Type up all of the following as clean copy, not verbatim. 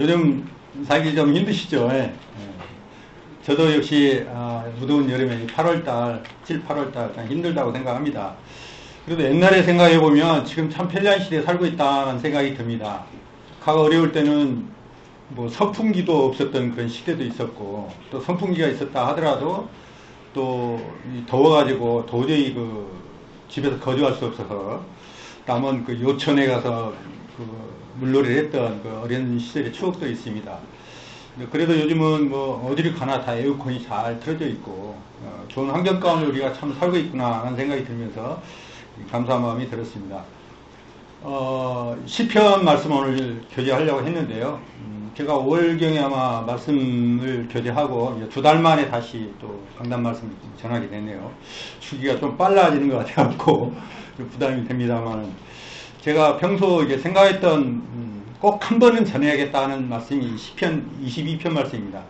요즘 살기 좀 힘드시죠? 예. 저도 역시 무더운 여름에 8월달, 7, 8월달 참 힘들다고 생각합니다. 그래도 옛날에 생각해보면 지금 참 편리한 시대에 살고 있다는 생각이 듭니다. 가가 어려울 때는 뭐 선풍기도 없었던 그런 시대도 있었고, 또 선풍기가 있었다 하더라도 또 더워가지고 도저히 그 집에서 거주할 수 없어서 남은 그 요천에 가서 그 물놀이를 했던 그 어린 시절의 추억도 있습니다. 그래도 요즘은 뭐 어디를 가나 다 에어컨이 잘 틀어져 있고 좋은 환경 가운데 우리가 참 살고 있구나 하는 생각이 들면서 감사한 마음이 들었습니다. 시편 말씀 오늘 교제하려고 했는데요. 제가 5월경에 아마 말씀을 교제하고 이제 2달 만에 다시 또 강단 말씀을 전하게 됐네요. 주기가 좀 빨라지는 것 같아갖고 부담이 됩니다만, 제가 평소 이제 생각했던 꼭 한 번은 전해야겠다는 말씀이 시편 22편 말씀입니다.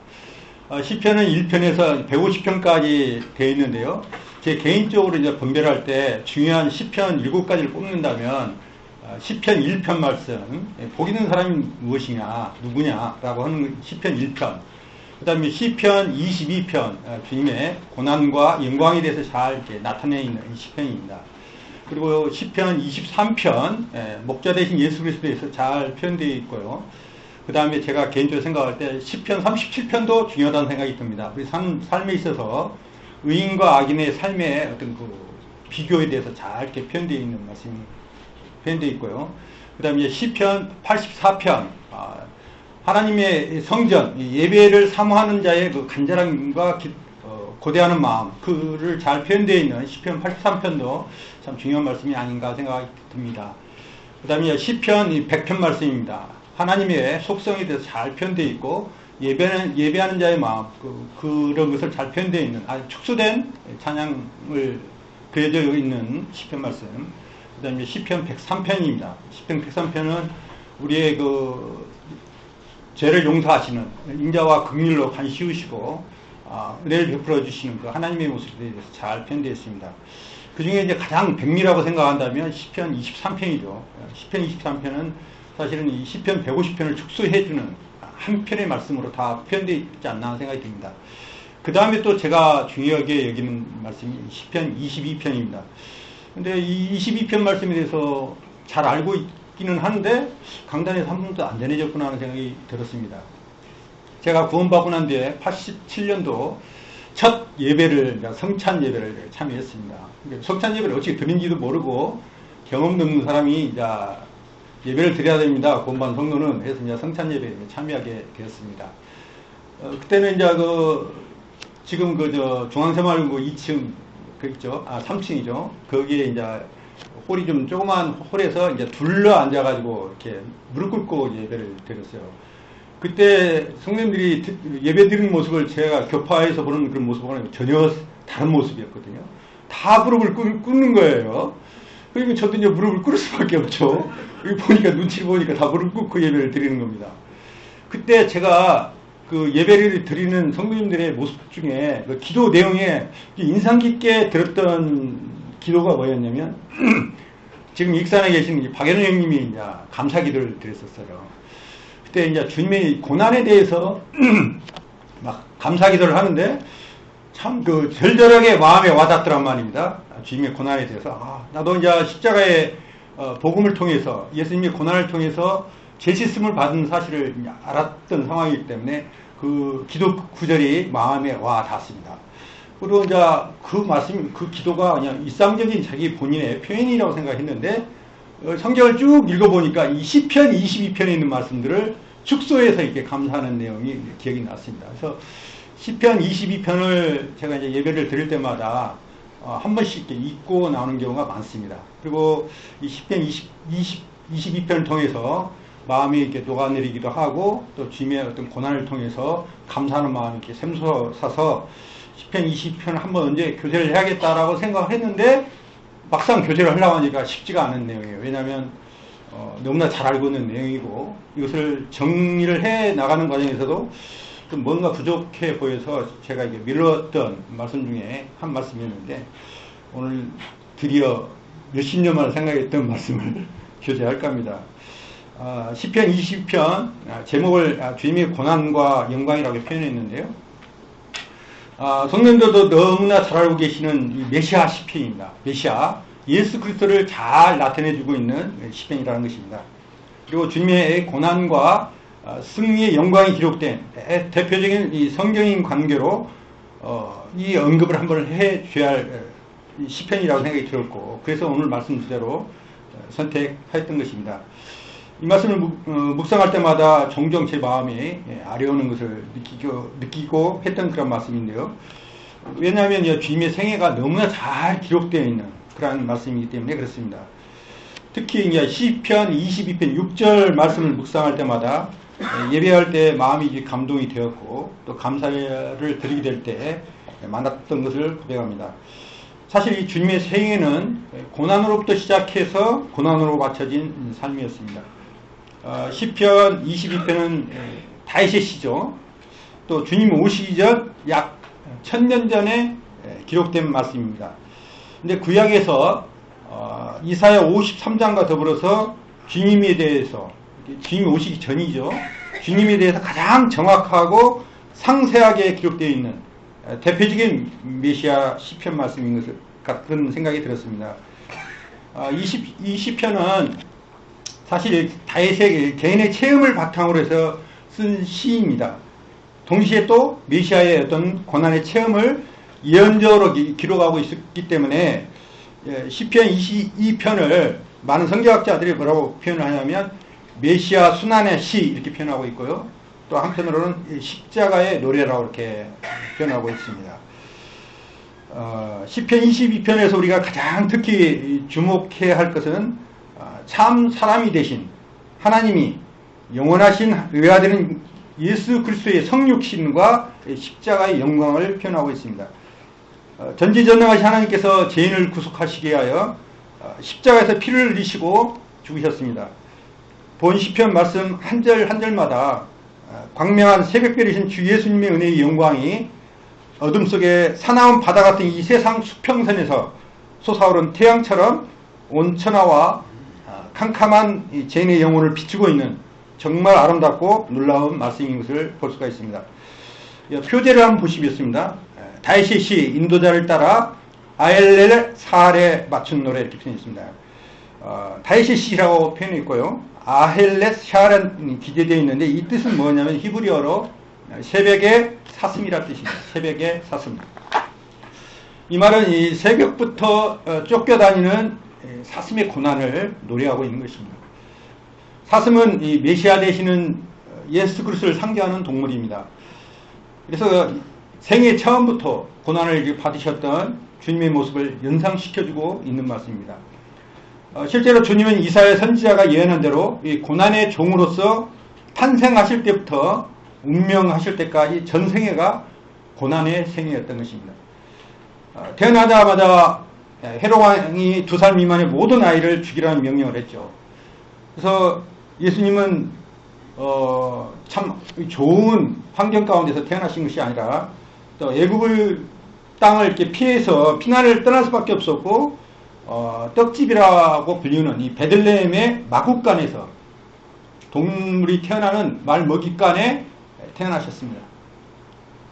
시편은 1편에서 150편까지 되어 있는데요. 제 개인적으로 이제 분별할 때 중요한 시편 7가지를 뽑는다면 시편 1편 말씀, 복 있는 사람이 무엇이냐, 누구냐라고 하는 시편 1편, 그 다음에 시편 22편, 주님의 고난과 영광에 대해서 잘 이렇게 나타내 있는 시편입니다. 그리고 시편 23편, 목자 되신 예수 그리스도에 대해서 잘 표현되어 있고요. 그 다음에 제가 개인적으로 생각할 때 시편 37편도 중요하다는 생각이 듭니다. 우리 삶에 있어서 의인과 악인의 삶의 어떤 그 비교에 대해서 잘 이렇게 표현되어 있는 말씀이 표현되어 있고요. 그 다음에 시편 84편, 하나님의 성전, 예배를 사모하는 자의 그 간절함과 고대하는 마음, 그를 잘 표현되어 있는 시편 83편도 참 중요한 말씀이 아닌가 생각이 듭니다. 그 다음에 시편 100편 말씀입니다. 하나님의 속성에 대해서 잘 표현되어 있고, 예배하는 자의 마음, 그런 것을 잘 표현되어 있는 아주 축소된 찬양을 그려져 있는 시편 말씀. 그 다음에 시편 103편입니다. 시편 103편은 우리의 그 죄를 용서하시는 인자와 긍휼로 간시우시고 은혜를 베풀어 주시는 그 하나님의 모습에 대해서 잘 표현되어 있습니다. 그 중에 이제 가장 백미라고 생각한다면 시편 23편이죠. 시편 23편은 사실은 이 시편 150편을 축소해주는 한 편의 말씀으로 다 표현되어 있지 않나 생각이 듭니다. 그 다음에 또 제가 중요하게 여기는 말씀이 시편 22편입니다. 근데 이 22편 말씀에 대해서 잘 알고 있기는 한데 강단에서 한 번도 안 전해졌구나 하는 생각이 들었습니다. 제가 구원받고 난 뒤에 87년도 첫 예배를, 성찬 예배를 참여했습니다. 성찬 예배를 어떻게 드린지도 모르고 경험도 없는 사람이 이제 예배를 드려야 됩니다. 구원받은 성도는. 그래서 이제 성찬 예배에 참여하게 되었습니다. 그때는 이제 지금 중앙새마을연구 2층, 그 있죠. 3층이죠. 거기에 이제 홀이 좀 조그만 홀에서 이제 둘러 앉아가지고 이렇게 무릎 꿇고 예배를 드렸어요. 그때 성도님들이 예배 드리는 모습을 제가 교파에서 보는 그런 모습과는 전혀 다른 모습이었거든요. 다 무릎을 꿇는 거예요. 그러니까 저도 이제 무릎을 꿇을 수밖에 없죠. 여기 보니까, 눈치를 보니까 다 무릎 꿇고 예배를 드리는 겁니다. 그때 제가 그 예배를 드리는 성도님들의 모습 중에 그 기도 내용에 인상 깊게 들었던 기도가 뭐였냐면, 지금 익산에 계신 박연우 형님이 이제 감사 기도를 드렸었어요. 그때 이제 주님의 고난에 대해서 막 감사 기도를 하는데 참 그 절절하게 마음에 와닿더란 말입니다. 주님의 고난에 대해서. 나도 이제 십자가의 복음을 통해서, 예수님의 고난을 통해서 죄짓음을 받은 사실을 알았던 상황이기 때문에 그 기도 구절이 마음에 와 닿습니다. 그리고 이제 그 말씀, 그 기도가 그냥 일상적인 자기 본인의 표현이라고 생각했는데, 성경을 쭉 읽어보니까 이 시편 22편에 있는 말씀들을 축소해서 이렇게 감사하는 내용이 기억이 났습니다. 그래서 시편 22편을 제가 이제 예배를 드릴 때마다 한 번씩 이렇게 읽고 나오는 경우가 많습니다. 그리고 이 시편 22편을 통해서 마음이 이렇게 녹아내리기도 하고, 또 주님의 어떤 고난을 통해서 감사하는 마음이 이렇게 샘솟아서 시편 20편을 한번 언제 교제를 해야겠다라고 생각을 했는데, 막상 교제를 하려고 하니까 쉽지가 않은 내용이에요. 왜냐하면 너무나 잘 알고 있는 내용이고, 이것을 정리를 해 나가는 과정에서도 좀 뭔가 부족해 보여서 제가 이게 미뤘던 말씀 중에 한 말씀이었는데, 오늘 드디어 몇십 년 만에 생각했던 말씀을 교제할까 합니다. 시편 20편 제목을 주님의 고난과 영광이라고 표현했는데요. 성도들도 너무나 잘 알고 계시는 이 메시아 시편입니다. 메시아, 예수 그리스도를 잘 나타내주고 있는 시편이라는 것입니다. 그리고 주님의 고난과 승리의 영광이 기록된 대표적인 이 성경인 관계로 이 언급을 한번 해줘야 할 시편이라고 생각이 들었고, 그래서 오늘 말씀 주제로 선택했던 것입니다. 이 말씀을 묵상할 때마다 종종 제 마음이 아려오는 것을 느끼고 했던 그런 말씀인데요. 왜냐하면 주님의 생애가 너무나 잘 기록되어 있는 그런 말씀이기 때문에 그렇습니다. 특히 이제 시편 22편 6절 말씀을 묵상할 때마다 예배할 때 마음이 감동이 되었고, 또 감사를 드리게 될 때 많았던 것을 고백합니다. 사실 이 주님의 생애는 고난으로부터 시작해서 고난으로 맞춰진 삶이었습니다. 시편 22편은 다윗의 시죠. 또 주님 오시기 전 약 1000년 전에 기록된 말씀입니다. 근데 구약에서 이사야 53장과 더불어서 주님에 대해서, 주님이 오시기 전이죠, 주님에 대해서 가장 정확하고 상세하게 기록되어 있는 대표적인 메시아 시편 말씀인 것 같은 생각이 들었습니다. 이 시편은 사실 다윗의 개인의 체험을 바탕으로 해서 쓴 시입니다. 동시에 또 메시아의 어떤 고난의 체험을 예언적으로 기록하고 있었기 때문에 시편 22편을 많은 성경학자들이 뭐라고 표현을 하냐면 메시아 순환의 시 이렇게 표현하고 있고요. 또 한편으로는 십자가의 노래라고 이렇게 표현하고 있습니다. 시편 22편에서 우리가 가장 특히 주목해야 할 것은 참 사람이 되신 하나님이 영원하신 외아되는 예수 그리스도의 성육신과 십자가의 영광을 표현하고 있습니다. 전지전능하신 하나님께서 죄인을 구속하시기 위하여 십자가에서 피를 흘리시고 죽으셨습니다. 본 시편 말씀 한 절 한 절마다 광명한 새벽별이신 주 예수님의 은혜의 영광이 어둠 속에 사나운 바다 같은 이 세상 수평선에서 솟아오른 태양처럼 온 천하와 캄캄한 이 죄인의 영혼을 비추고 있는 정말 아름답고 놀라운 말씀인 것을 볼 수가 있습니다. 표제를 한번 보시겠습니다. 다윗의 시 인도자를 따라 아헬렐 사알에 맞춘 노래 이렇게 표현했습니다. 다윗의 시라고 표현했고요. 아헬렛 샤라는 기재되어 있는데 이 뜻은 뭐냐면 히브리어로 새벽의 사슴이라 뜻입니다. 새벽의 사슴. 이 말은 이 새벽부터 쫓겨다니는 사슴의 고난을 노래하고 있는 것입니다. 사슴은 이 메시아 되시는 예수 그리스도를 상징하는 동물입니다. 그래서 생애 처음부터 고난을 받으셨던 주님의 모습을 연상시켜주고 있는 말씀입니다. 실제로 주님은 이사야 선지자가 예언한 대로 이 고난의 종으로서 탄생하실 때부터 운명하실 때까지 전 생애가 고난의 생애였던 것입니다. 태어나자마자 헤롯 왕이 2살 미만의 모든 아이를 죽이라는 명령을 했죠. 그래서 예수님은 참 좋은 환경 가운데서 태어나신 것이 아니라 또 애굽을 땅을 이렇게 피해서 피난을 떠날 수밖에 없었고 떡집이라고 불리는 이 베들레헴의 마국간에서 동물이 태어나는 말 먹잇간에 태어나셨습니다.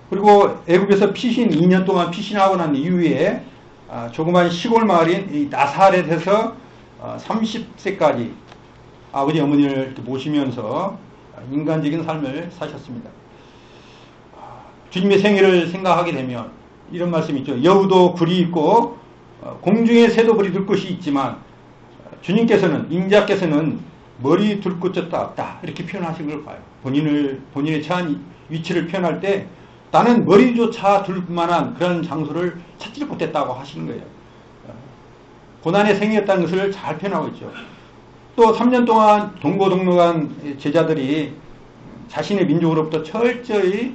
그리고 애굽에서 피신 2년 동안 피신하고 난 이후에 조그만 시골 마을인 이 나사렛에서 30세까지 아버지 어머니를 이렇게 모시면서 인간적인 삶을 사셨습니다. 주님의 생애를 생각하게 되면 이런 말씀이 있죠. 여우도 굴이 있고 공중에 새도 버리 둘 곳이 있지만 주님께서는, 인자께서는 머리 둘 곳조차 없다 이렇게 표현하신 걸 봐요. 본인의 처한 위치를 표현할 때 나는 머리조차 둘 만한 그런 장소를 찾지 못했다고 하시는 거예요. 고난의 생이었다는 것을 잘 표현하고 있죠. 또 3년 동안 동고동락한 제자들이 자신의 민족으로부터 철저히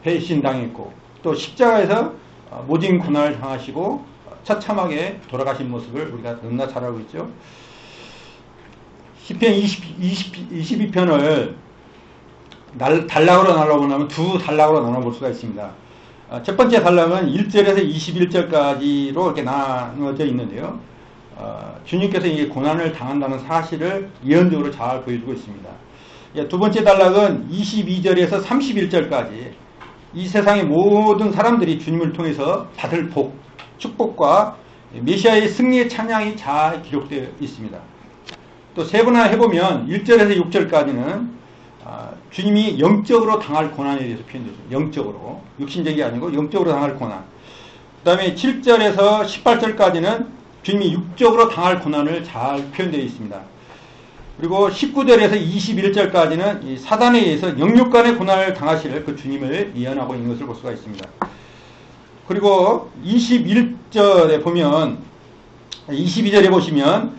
배신당했고 또 십자가에서 모진 고난을 당하시고 처참하게 돌아가신 모습을 우리가 너무나 잘 알고 있죠. 시편 22편을 단락으로 나눠보면 두 단락으로 나눠볼 수가 있습니다. 첫 번째 단락은 1절에서 21절까지로 이렇게 나눠져 있는데요. 주님께서 이 고난을 당한다는 사실을 예언적으로 잘 보여주고 있습니다. 두 번째 단락은 22절에서 31절까지 이 세상의 모든 사람들이 주님을 통해서 받을 복, 축복과 메시아의 승리의 찬양이 잘 기록되어 있습니다. 또 세분화 해보면 1절에서 6절까지는 주님이 영적으로 당할 고난에 대해서 표현되죠. 영적으로. 육신적이 아니고 영적으로 당할 고난. 그 다음에 7절에서 18절까지는 주님이 육적으로 당할 고난을 잘 표현되어 있습니다. 그리고 19절에서 21절까지는 이 사단에 의해서 영육간의 고난을 당하실 그 주님을 예언하고 있는 것을 볼 수가 있습니다. 그리고 21절에 보면 22절에 보시면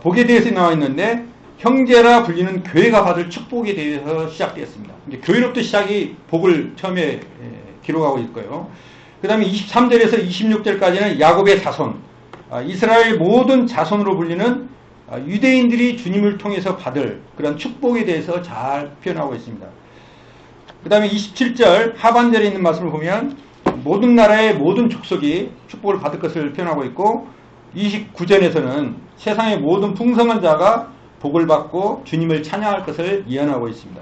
복에 대해서 나와 있는데 형제라 불리는 교회가 받을 축복에 대해서 시작되었습니다. 교회로부터 시작이 복을 처음에 기록하고 있고요. 그 다음에 23절에서 26절까지는 야곱의 자손, 이스라엘 모든 자손으로 불리는 유대인들이 주님을 통해서 받을 그런 축복에 대해서 잘 표현하고 있습니다. 그 다음에 27절 하반절에 있는 말씀을 보면 모든 나라의 모든 족속이 축복을 받을 것을 표현하고 있고 29절에서는 세상의 모든 풍성한 자가 복을 받고 주님을 찬양할 것을 예언하고 있습니다.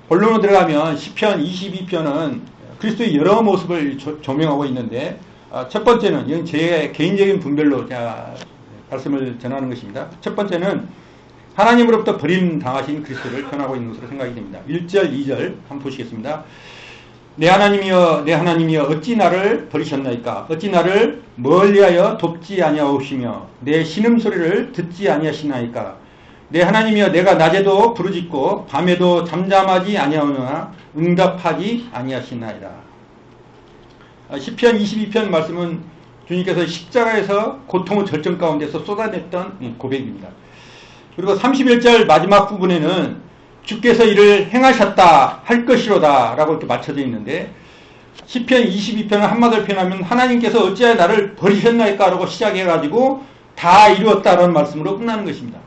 본론으로 들어가면 시편 22편은 그리스도의 여러 모습을 조명하고 있는데 첫 번째는 이건 제 개인적인 분별로 제가 말씀을 전하는 것입니다. 첫 번째는 하나님으로부터 버림당하신 그리스도를 표현하고 있는 것으로 생각이 됩니다. 1절, 2절 한번 보시겠습니다. 내 하나님이여 내 하나님이여 어찌 나를 버리셨나이까 어찌 나를 멀리하여 돕지 아니하옵시며 내 신음소리를 듣지 아니하시나이까 내 하나님이여 내가 낮에도 부르짖고 밤에도 잠잠하지 아니하오나 응답하지 아니하시나이다. 시편 22편 말씀은 주님께서 십자가에서 고통의 절정 가운데서 쏟아냈던 고백입니다. 그리고 31절 마지막 부분에는 주께서 이를 행하셨다 할 것이로다 라고 이렇게 맞춰져 있는데 시편 22편을 한마디로 표현하면 하나님께서 어찌하여 나를 버리셨나이까 라고 시작해가지고 다 이루었다라는 말씀으로 끝나는 것입니다.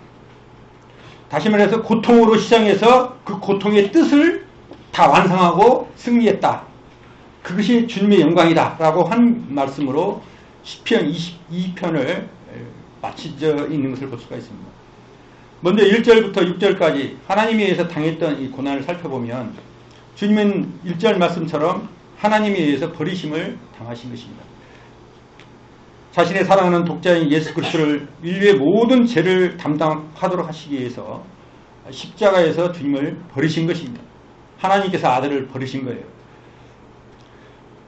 다시 말해서 고통으로 시작해서 그 고통의 뜻을 다 완성하고 승리했다. 그것이 주님의 영광이다 라고 한 말씀으로 시편 22편을 마치져 있는 것을 볼 수가 있습니다. 먼저 1절부터 6절까지 하나님에 의해서 당했던 이 고난을 살펴보면 주님은 1절 말씀처럼 하나님에 의해서 버리심을 당하신 것입니다. 자신의 사랑하는 독자인 예수 그리스도를 인류의 모든 죄를 담당하도록 하시기 위해서 십자가에서 주님을 버리신 것입니다. 하나님께서 아들을 버리신 거예요.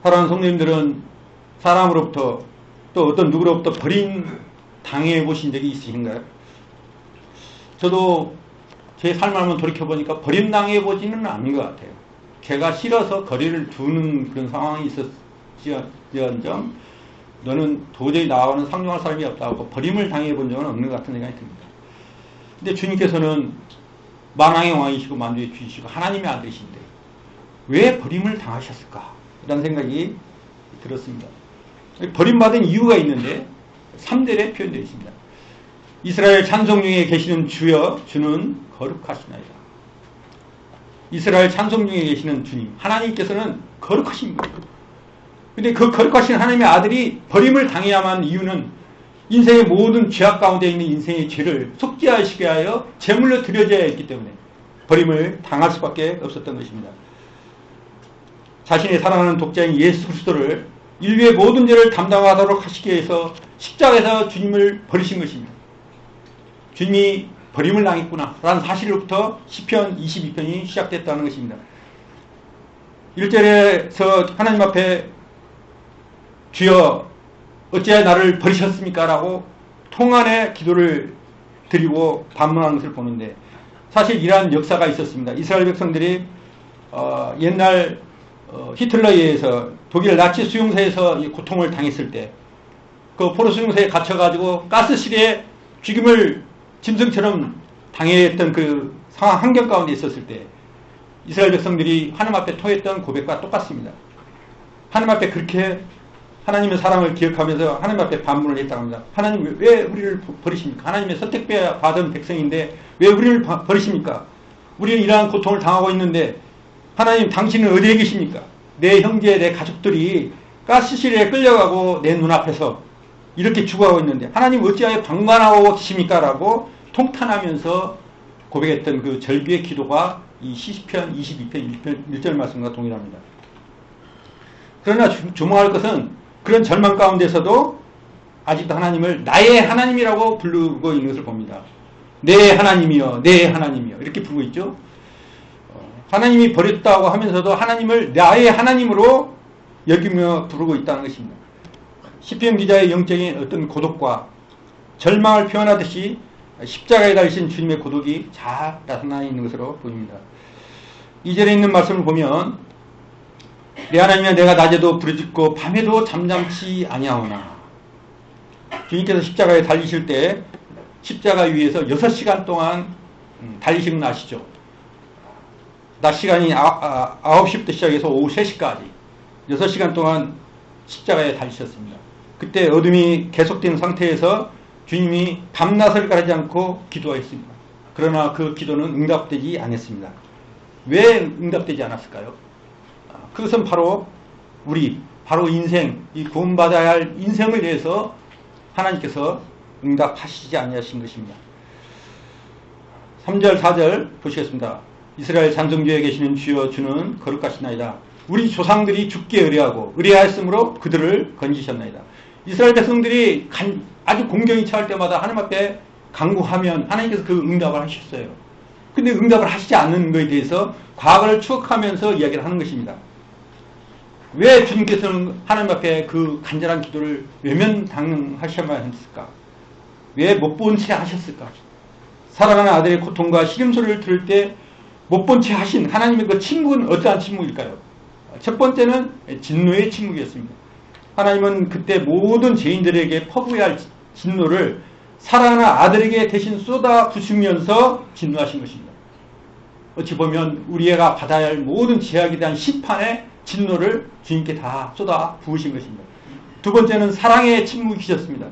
사랑하는 성도님들은 사람으로부터 또 어떤 누구로부터 버림 당해 보신 적이 있으신가요? 저도 제 삶을 한번 돌이켜보니까 버림당해 보지는 않은 것 같아요. 걔가 싫어서 거리를 두는 그런 상황이 있었지언정 너는 도저히 나와는 상종할 사람이 없다고 버림을 당해 본 적은 없는 것 같은 생각이 듭니다. 근데 주님께서는 만왕의 왕이시고 만주의 주이시고 하나님의 아들이신데 왜 버림을 당하셨을까? 라는 생각이 들었습니다. 버림받은 이유가 있는데 3절에 표현되어 있습니다. 이스라엘 찬송 중에 계시는 주여 주는 거룩하시나이다. 이스라엘 찬송 중에 계시는 주님 하나님께서는 거룩하신 거예요. 근데 그 거룩하신 하나님의 아들이 버림을 당해야만 이유는 인생의 모든 죄악 가운데 있는 인생의 죄를 속죄하시게 하여 제물로 드려져야 했기 때문에 버림을 당할 수밖에 없었던 것입니다. 자신의 사랑하는 독자인 예수 그리스도를 인류의 모든 죄를 담당하도록 하시기 위해서 십자가에서 주님을 버리신 것입니다. 주님이 버림을 당했구나 라는 사실로부터 시편 22편이 시작됐다는 것입니다. 1절에서 하나님 앞에 주여 어찌하여 나를 버리셨습니까? 라고 통안의 기도를 드리고 반문하는 것을 보는데 사실 이러한 역사가 있었습니다. 이스라엘 백성들이 옛날 히틀러에 의해서 독일 나치 수용소에서 고통을 당했을 때 그 포로 수용소에 갇혀가지고 가스실에 죽임을 짐승처럼 당했던 그 상황 환경 가운데 있었을 때 이스라엘 백성들이 하나님 앞에 토했던 고백과 똑같습니다. 하나님 앞에 그렇게 하나님의 사랑을 기억하면서 하나님 앞에 반문을 했다고 합니다. 하나님 왜 우리를 버리십니까? 하나님의 선택받은 백성인데 왜 우리를 버리십니까? 우리는 이러한 고통을 당하고 있는데 하나님 당신은 어디에 계십니까? 내 형제 내 가족들이 가스실에 끌려가고 내 눈앞에서 이렇게 죽어가고 있는데 하나님 어찌하여 방관하고 계십니까? 라고 통탄하면서 고백했던 그 절규의 기도가 이 시편 22편 1절 말씀과 동일합니다. 그러나 조망할 것은 그런 절망 가운데서도 아직도 하나님을 나의 하나님이라고 부르고 있는 것을 봅니다. 내 하나님이여, 내 하나님이여 이렇게 부르고 있죠. 하나님이 버렸다고 하면서도 하나님을 나의 하나님으로 여기며 부르고 있다는 것입니다. 시편 기자의 영적인 어떤 고독과 절망을 표현하듯이 십자가에 달리신 주님의 고독이 잘 나타나 있는 것으로 보입니다. 2절에 있는 말씀을 보면 내 하나님이여 내가 낮에도 부르짖고 밤에도 잠잠치 아니하오나. 주님께서 십자가에 달리실 때 십자가 위에서 6시간 동안 달리시는 거 아시죠? 낮 시간이 9시부터 시작해서 오후 3시까지 6시간 동안 십자가에 달리셨습니다. 그때 어둠이 계속된 상태에서 주님이 밤낮을 가리지 않고 기도하였습니다. 그러나 그 기도는 응답되지 않았습니다. 왜 응답되지 않았을까요? 그것은 바로 바로 인생, 이 구원받아야 할 인생을 위해서 하나님께서 응답하시지 아니하신 것입니다. 3절 4절 보시겠습니다. 이스라엘 산성교에 계시는 주여 주는 거룩하시나이다. 우리 조상들이 죽게 의뢰하였으므로 그들을 건지셨나이다. 이스라엘 백성들이 아주 공경이 처할 때마다 하나님 앞에 간구하면 하나님께서 그 응답을 하셨어요. 근데 응답을 하시지 않는 것에 대해서 과거를 추억하면서 이야기를 하는 것입니다. 왜 주님께서는 하나님 앞에 그 간절한 기도를 외면당하셔야만 했을까? 왜 못 본 채 하셨을까? 사랑하는 아들의 고통과 시름소리를 들을 때 못 본 채 하신 하나님의 그 침묵은 어떠한 침묵일까요? 첫 번째는 진노의 침묵이었습니다. 하나님은 그때 모든 죄인들에게 퍼부어야 할 진노를 사랑하는 아들에게 대신 쏟아 부으시면서 진노하신 것입니다. 어찌 보면 우리가 받아야 할 모든 죄악에 대한 심판의 진노를 주님께 다 쏟아 부으신 것입니다. 두 번째는 사랑의 침묵이셨습니다.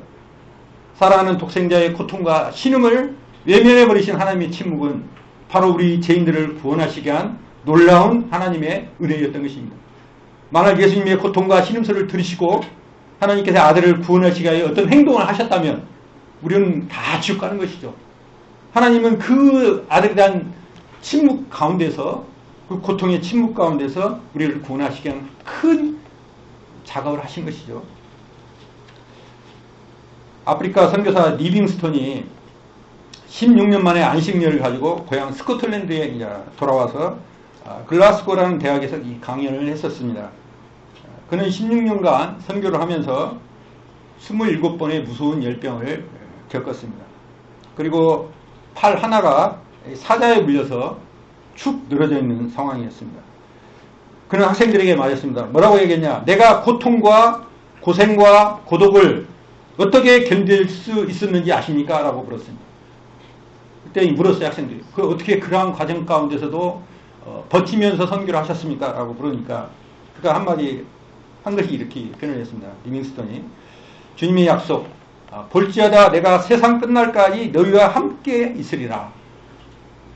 사랑하는 독생자의 고통과 신음을 외면해버리신 하나님의 침묵은 바로 우리 죄인들을 구원하시게 한 놀라운 하나님의 은혜였던 것입니다. 만약 예수님의 고통과 신음소리를 들으시고 하나님께서 아들을 구원하시기 위해 어떤 행동을 하셨다면 우리는 다 지옥 가는 것이죠. 하나님은 그 아들에 대한 침묵 가운데서, 그 고통의 침묵 가운데서 우리를 구원하시기 위한 큰 작업을 하신 것이죠. 아프리카 선교사 리빙스톤이 16년 만에 안식년을 가지고 고향 스코틀랜드에 이제 돌아와서 글라스고라는 대학에서 이 강연을 했었습니다. 그는 16년간 선교를 하면서 27번의 무서운 열병을 겪었습니다. 그리고 팔 하나가 사자에 물려서 축 늘어져 있는 상황이었습니다. 그는 학생들에게 말했습니다. 뭐라고 얘기했냐? 내가 고통과 고생과 고독을 어떻게 견딜 수 있었는지 아십니까? 라고 물었습니다. 그때 물었어요, 학생들이. 어떻게 그러한 과정 가운데서도 버티면서 선교를 하셨습니까? 라고 물으니까 그가 한마디 한 것이 이렇게 표현했습니다. 리빙스턴이 주님의 약속, 볼지어다 내가 세상 끝날까지 너희와 함께 있으리라.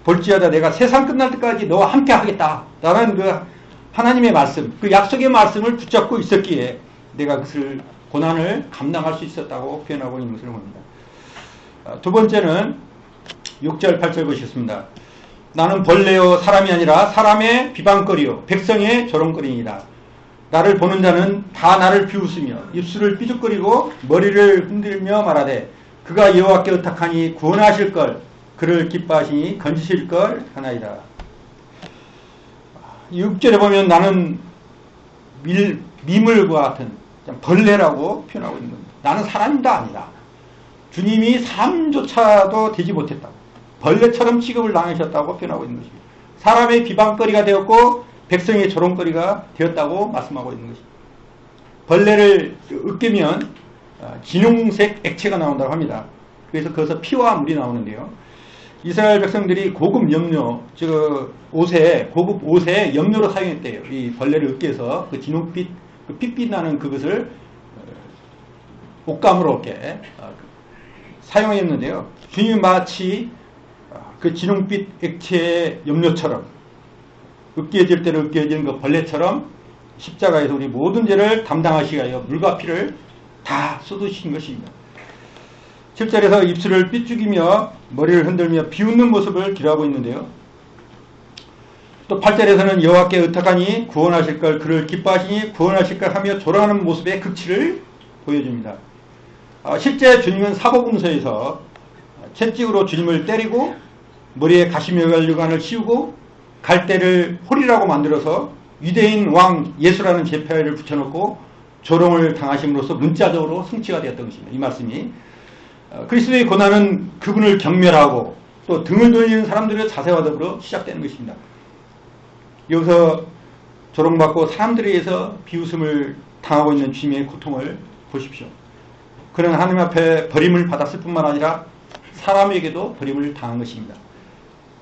볼지어다 내가 세상 끝날 때까지 너와 함께 하겠다. 라는 그 하나님의 말씀, 그 약속의 말씀을 붙잡고 있었기에 내가 그것을 고난을 감당할 수 있었다고 표현하고 있는 것을 봅니다. 두 번째는 6절 8절 보시겠습니다. 나는 벌레요 사람이 아니라 사람의 비방거리요 백성의 조롱거리이다. 나를 보는 자는 다 나를 비웃으며 입술을 삐죽거리고 머리를 흔들며 말하되 그가 여호와께 의탁하니 구원하실 걸 그를 기뻐하시니 건지실 걸 하나이다. 6절에 보면 나는 미물과 같은 벌레라고 표현하고 있는 겁니다. 나는 사람도 아니다. 주님이 사람조차도 되지 못했다고. 벌레처럼 취급을 당하셨다고 표현하고 있는 것입니다. 사람의 비방거리가 되었고 백성의 조롱거리가 되었다고 말씀하고 있는 것입니다. 벌레를 으깨면 진홍색 액체가 나온다고 합니다. 그래서 거기서 피와 물이 나오는데요. 이스라엘 백성들이 고급 염료, 고급 옷에 염료로 사용했대요. 이 벌레를 으깨서 그 진홍빛, 그 핏빛 나는 그것을 옷감으로 이렇게 사용했는데요. 주님이 마치 그 진홍빛 액체의 염료처럼 으깨질 때는 으깨지는 그 벌레처럼 십자가에서 우리 모든 죄를 담당하시기 위하여 물과 피를 다 쏟으신 것입니다. 7절에서 입술을 삐죽이며 머리를 흔들며 비웃는 모습을 기록하고 있는데요. 또 8절에서는 여호와께 의탁하니 구원하실 걸 그를 기뻐하시니 구원하실 걸 하며 조롱하는 모습의 극치를 보여줍니다. 실제 주님은 사복음서에서 채찍으로 주님을 때리고 머리에 가시면류관을 씌우고 갈대를 홀이라고 만들어서 유대인 왕 예수라는 제패를 붙여놓고 조롱을 당하심으로써 문자적으로 성취가 되었던 것입니다. 이 말씀이 그리스도의 고난은 그분을 경멸하고 또 등을 돌리는 사람들의 자세와 더불어 시작되는 것입니다. 여기서 조롱받고 사람들에 의해서 비웃음을 당하고 있는 주님의 고통을 보십시오. 그는 하나님 앞에 버림을 받았을 뿐만 아니라 사람에게도 버림을 당한 것입니다.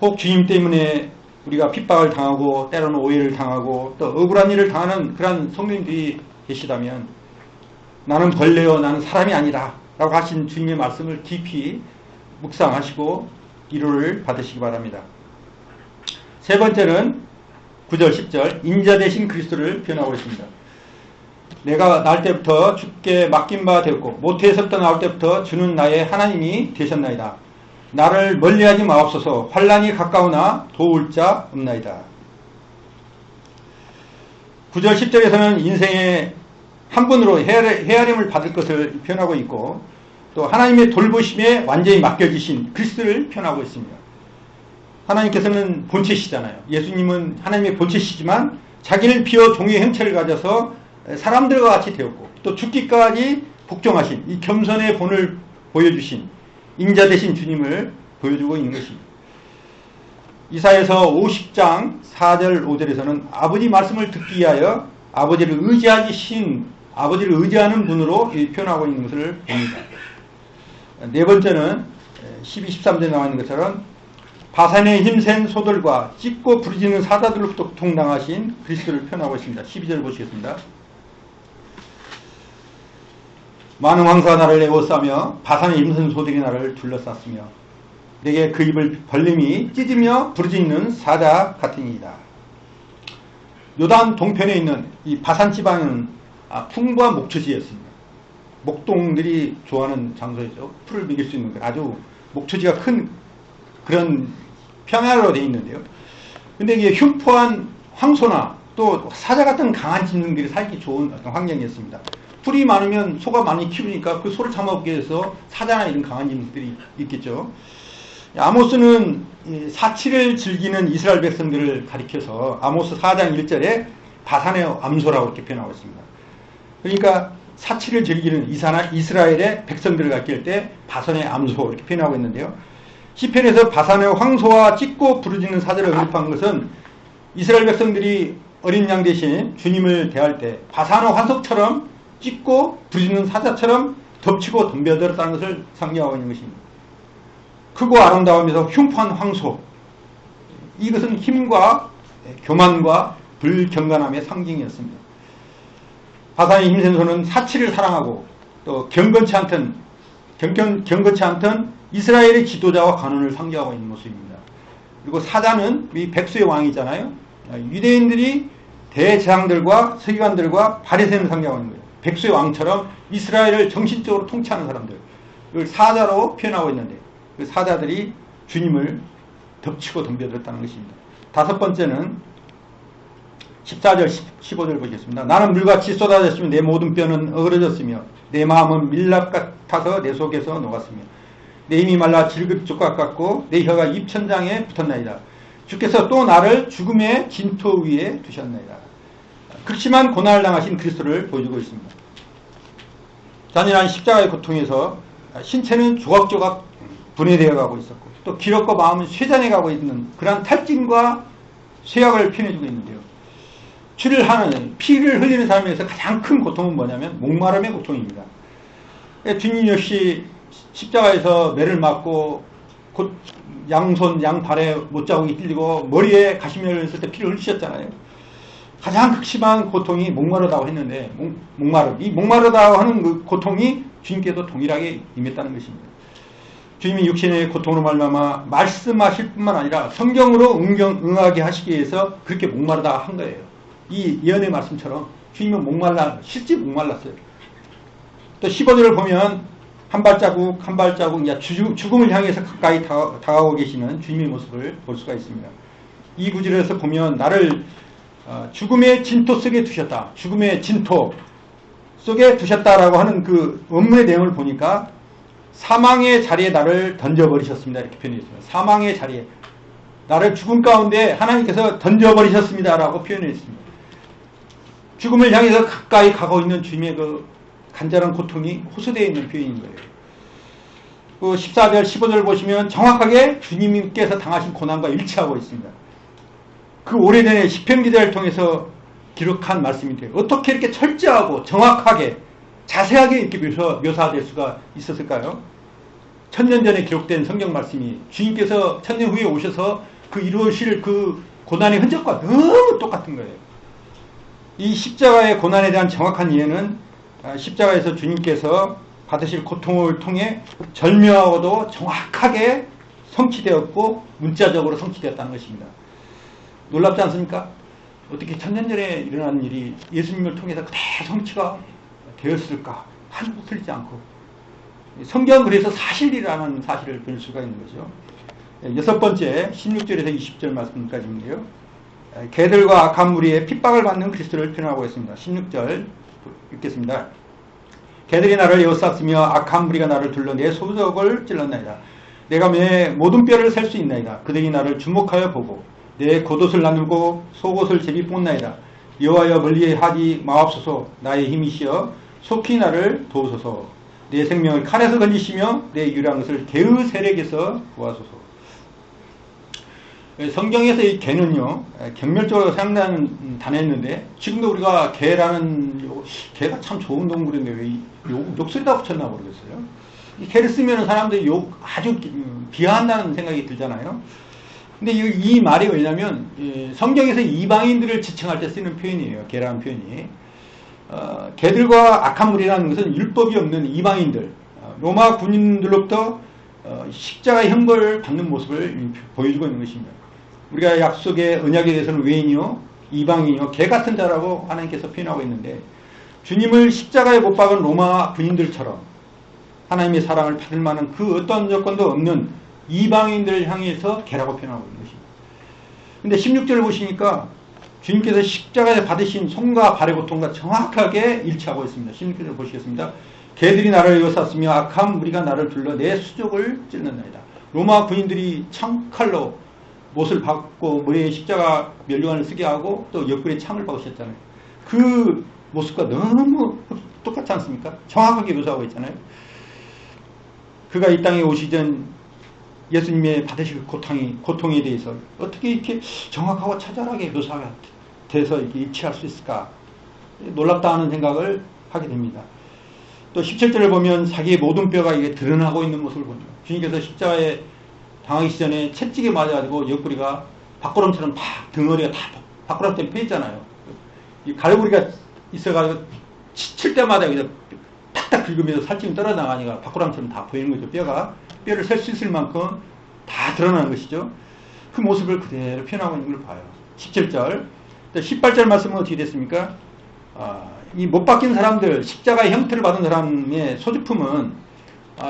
혹 주님 때문에 우리가 핍박을 당하고 때로는 오해를 당하고 또 억울한 일을 당하는 그런 성도님들이 계시다면 나는 벌레요 나는 사람이 아니다 라고 하신 주님의 말씀을 깊이 묵상하시고 위로를 받으시기 바랍니다. 세 번째는 9절 10절 인자 되신 그리스도를 표현하고 있습니다. 내가 날 때부터 주께 맡긴 바 되었고 모태에서부터 나올 때부터 주는 나의 하나님이 되셨나이다. 나를 멀리하지 마옵소서. 환난이 가까우나 도울 자 없나이다. 9절 10절에서는 인생의 한 분으로 헤아림을 받을 것을 표현하고 있고 또 하나님의 돌보심에 완전히 맡겨지신 그리스도를 표현하고 있습니다. 하나님께서는 본체시잖아요. 예수님은 하나님의 본체시지만 자기를 비워 종의 형체를 가져서 사람들과 같이 되었고 또 죽기까지 복종하신 이 겸손의 본을 보여주신 인자 되신 주님을 보여주고 있는 것입니다. 이사야서 50장 4절 5절에서는 아버지 말씀을 듣기 위하여 아버지를 의지하는 분으로 표현하고 있는 것을 봅니다. 네 번째는 12, 13절에 나와 있는 것처럼 바산에 힘센 소들과 찢고 부르짖는 사자들로부터 고통당하신 그리스도를 표현하고 있습니다. 12절 보시겠습니다. 많은 황소가 나를 에워싸며 바산에 힘센 소들이 나를 둘러쌌으며 내게 그 입을 벌림이 찢으며 부르짖는 사자 같으니이다. 요단 동편에 있는 이 바산 지방은 풍부한 목초지였습니다. 목동들이 좋아하는 장소이죠. 풀을 먹일 수 있는 아주 목초지가 큰 그런 평야로 되어 있는데요. 근데 이게 흉포한 황소나 또 사자 같은 강한 짐승들이 살기 좋은 어떤 환경이었습니다. 풀이 많으면 소가 많이 키우니까 그 소를 잡아먹기 위해서 사자나 이런 강한 짐승들이 있겠죠. 아모스는 사치를 즐기는 이스라엘 백성들을 가리켜서 아모스 4장 1절에 바산의 암소라고 이렇게 표현하고 있습니다. 그러니까 사치를 즐기는 이스라엘의 백성들을 가리킬 때 바산의 암소 이렇게 표현하고 있는데요. 시편에서 바산의 황소와 찢고 부르짖는 사자를 언급한 것은 이스라엘 백성들이 어린 양 대신 주님을 대할 때 바산의 환석처럼 찢고 부르짖는 사자처럼 덮치고 덤벼들었다는 것을 상징하고 있는 것입니다. 크고 아름다우면서 흉포한 황소, 이것은 힘과 교만과 불경건함의 상징이었습니다. 바산의 힘센 소는 사치를 사랑하고 또 경건치 않던 이스라엘의 지도자와 관원을 상징하고 있는 모습입니다. 그리고 사자는 이 백수의 왕이잖아요. 유대인들이 대제사장들과 서기관들과 바리새인을 상징하고 있는 거예요. 백수의 왕처럼 이스라엘을 정신적으로 통치하는 사람들, 이걸 사자로 표현하고 있는데 그 사자들이 주님을 덮치고 덤벼들었다는 것입니다. 다섯 번째는 14절 15절 보겠습니다. 나는 물같이 쏟아졌으며 내 모든 뼈는 어그러졌으며 내 마음은 밀랍 같아서 내 속에서 녹았으며 내 힘이 말라 질긋 족각 같고 내 혀가 입천장에 붙었나이다. 주께서 또 나를 죽음의 진토 위에 두셨나이다. 극심한 고난을 당하신 그리스도를 보여주고 있습니다. 잔인한 십자가의 고통에서 신체는 조각조각 분해되어 가고 있었고 또 기력과 마음은 쇠잔해 가고 있는 그러한 탈진과 쇠약을 표현해주고 있는데요. 피를 흘리는 삶에서 가장 큰 고통은 뭐냐면 목마름의 고통입니다. 주님 역시 십자가에서 매를 맞고 곧 양손 양발에 못자국이 찔리고 머리에 가시면을 쓸 때 피를 흘리셨잖아요. 가장 극심한 고통이 목마르다고 했는데 이 목마르다고 하는 그 고통이 주님께도 동일하게 임했다는 것입니다. 주님이 육신의 고통으로 말미암아 말씀하실 뿐만 아니라 성경으로 응하게 하시기 위해서 그렇게 목마르다 한 거예요. 이 예언의 말씀처럼 주님은 실제 목말랐어요. 또 15절을 보면 한 발자국 한 발자국 이제 죽음을 향해서 가까이 다가오고 계시는 주님의 모습을 볼 수가 있습니다. 이 구절에서 보면 나를 죽음의 진토 속에 두셨다. 죽음의 진토 속에 두셨다라고 하는 그 원문의 내용을 보니까 사망의 자리에 나를 던져버리셨습니다. 이렇게 표현했습니다. 사망의 자리에 나를 죽음 가운데 하나님께서 던져버리셨습니다. 라고 표현했습니다. 죽음을 향해서 가까이 가고 있는 주님의 그 간절한 고통이 호소되어 있는 표현인 거예요. 그 14절, 15절 보시면 정확하게 주님께서 당하신 고난과 일치하고 있습니다. 그 오래전에 시편 기자를 통해서 기록한 말씀인데요. 어떻게 이렇게 철저하고 정확하게 자세하게 이렇게 묘사될 수가 있었을까요? 1000년 전에 기록된 성경 말씀이 주님께서 1000년 후에 오셔서 그 이루어질 그 고난의 흔적과 너무 똑같은 거예요. 이 십자가의 고난에 대한 정확한 이해는 십자가에서 주님께서 받으실 고통을 통해 절묘하고도 정확하게 성취되었고 문자적으로 성취되었다는 것입니다. 놀랍지 않습니까? 어떻게 1000년 전에 일어난 일이 예수님을 통해서 그대로 성취가 되었을까? 하나도 틀리지 않고. 성경은 그래서 사실이라는 사실을 볼 수가 있는 거죠. 여섯 번째 16절에서 20절 말씀까지인데요. 개들과 악한 무리의 핍박을 받는 그리스도를 표현하고 있습니다. 16절 읽겠습니다. 개들이 나를 에워쌌으며 악한 무리가 나를 둘러 내 소적을 찔렀나이다. 내가 내 모든 뼈를 셀 수 있나이다. 그들이 나를 주목하여 보고 내 겉옷을 나누고 속옷을 제비 뽑나이다. 여호와여 멀리하지 마옵소서. 나의 힘이시여 속히 나를 도우소서. 내 생명을 칼에서 건지시며 내 유일한 것을 개의 세력에서 구하소서. 성경에서 이 개는요 경멸적으로 사용되는 단어였는데 지금도 우리가 개가 참 좋은 동물인데 왜 욕설이다 붙였나 모르겠어요. 이 개를 쓰면 사람들이 아주 비하한다는 생각이 들잖아요. 근데 이 말이 왜냐면 성경에서 이방인들을 지칭할 때 쓰는 표현이에요. 개라는 표현이. 개들과 악한 무리라는 것은 율법이 없는 이방인들, 로마 군인들로부터 십자가의 형벌을 받는 모습을 보여주고 있는 것입니다. 우리가 약속의 언약에 대해서는 외인이요 이방인이요 개 같은 자라고 하나님께서 표현하고 있는데 주님을 십자가에 못 박은 로마 군인들처럼 하나님의 사랑을 받을 만한 그 어떤 조건도 없는 이방인들을 향해서 개라고 표현하고 있는 것입니다. 근데 16절을 보시니까 주님께서 십자가에 받으신 손과 발의 고통과 정확하게 일치하고 있습니다. 16절을 보시겠습니다. 개들이 나를 에워쌌으며 악한 무리가 나를 둘러 내 수족을 찔렀나이다. 로마 군인들이 창칼로 못을 박고 머리에 십자가 면류관을 쓰게 하고 또 옆구리에 창을 박으셨잖아요. 그 모습과 너무 똑같지 않습니까? 정확하게 묘사하고 있잖아요. 그가 이 땅에 오시기 전 예수님의 받으실 고통에 대해서 어떻게 이렇게 정확하고 처절하게 묘사가 돼서 이렇게 일치할 수 있을까? 놀랍다 하는 생각을 하게 됩니다. 또 17절을 보면 자기의 모든 뼈가 이게 드러나고 있는 모습을 봅니다. 주님께서 십자가에 당하기 전에 채찍에 맞아가지고 옆구리가 밥구름처럼 덩어리가 다 밥구름 때문에 패있잖아요. 이 가래구리가 있어가지고 칠 때마다 여기다 탁탁 긁으면서 살찌면 떨어나가니까 밥구름처럼 다 보이는 거죠. 뼈를 셀 수 있을 만큼 다 드러나는 것이죠. 그 모습을 그대로 표현하고 있는 걸 봐요. 17절. 18절 말씀은 어떻게 됐습니까? 이 못 박힌 사람들, 십자가의 형태를 받은 사람의 소지품은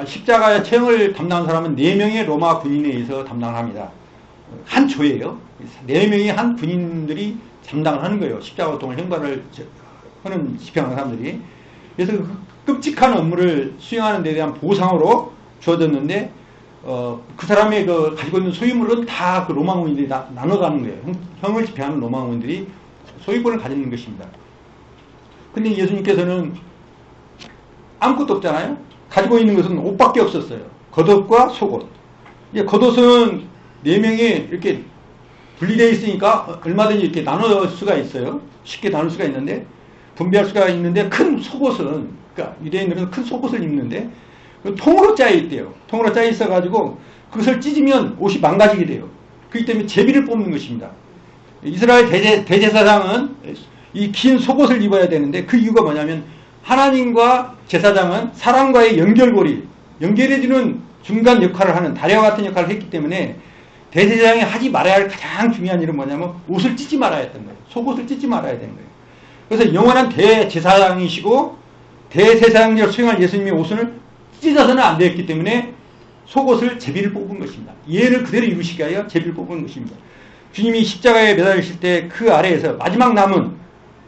십자가의 체형을 담당한 사람은 4명의 로마 군인에 의해서 담당을 합니다. 한 조예요. 4명의 한 군인들이 담당을 하는 거예요. 십자가 고통을 형벌을 하는 집행하는 사람들이. 그래서 그 끔찍한 업무를 수행하는 데 대한 보상으로 주어졌는데 그 사람의 가지고 있는 소유물은 다 그 로마 군인들이 나눠가는 거예요. 형을 집행하는 로마 군인들이 소유권을 가지는 것입니다. 근데 예수님께서는 아무것도 없잖아요. 가지고 있는 것은 옷밖에 없었어요. 겉옷과 속옷. 겉옷은 4명이 이렇게 분리되어 있으니까 얼마든지 이렇게 나눌 수가 있어요. 쉽게 나눌 수가 있는데 분배할 수가 있는데 큰 속옷은 그러니까 유대인들은 큰 속옷을 입는데 통으로 짜여 있대요. 통으로 짜여 있어가지고 그것을 찢으면 옷이 망가지게 돼요. 그렇기 때문에 제비를 뽑는 것입니다. 이스라엘 대제사장은 이 긴 속옷을 입어야 되는데 그 이유가 뭐냐면 하나님과 제사장은 사람과의 연결해주는 중간 역할을 하는 다리와 같은 역할을 했기 때문에 대제사장이 하지 말아야 할 가장 중요한 일은 뭐냐면 옷을 찢지 말아야 했던 거예요. 속옷을 찢지 말아야 되는 거예요. 그래서 영원한 대제사장이시고 대제사장직을 수행할 예수님의 옷을 찢어서는 안 되었기 때문에 속옷을 제비를 뽑은 것입니다. 예를 그대로 이루시기 위하여 제비를 뽑은 것입니다. 주님이 십자가에 매달리실 때 그 아래에서 마지막 남은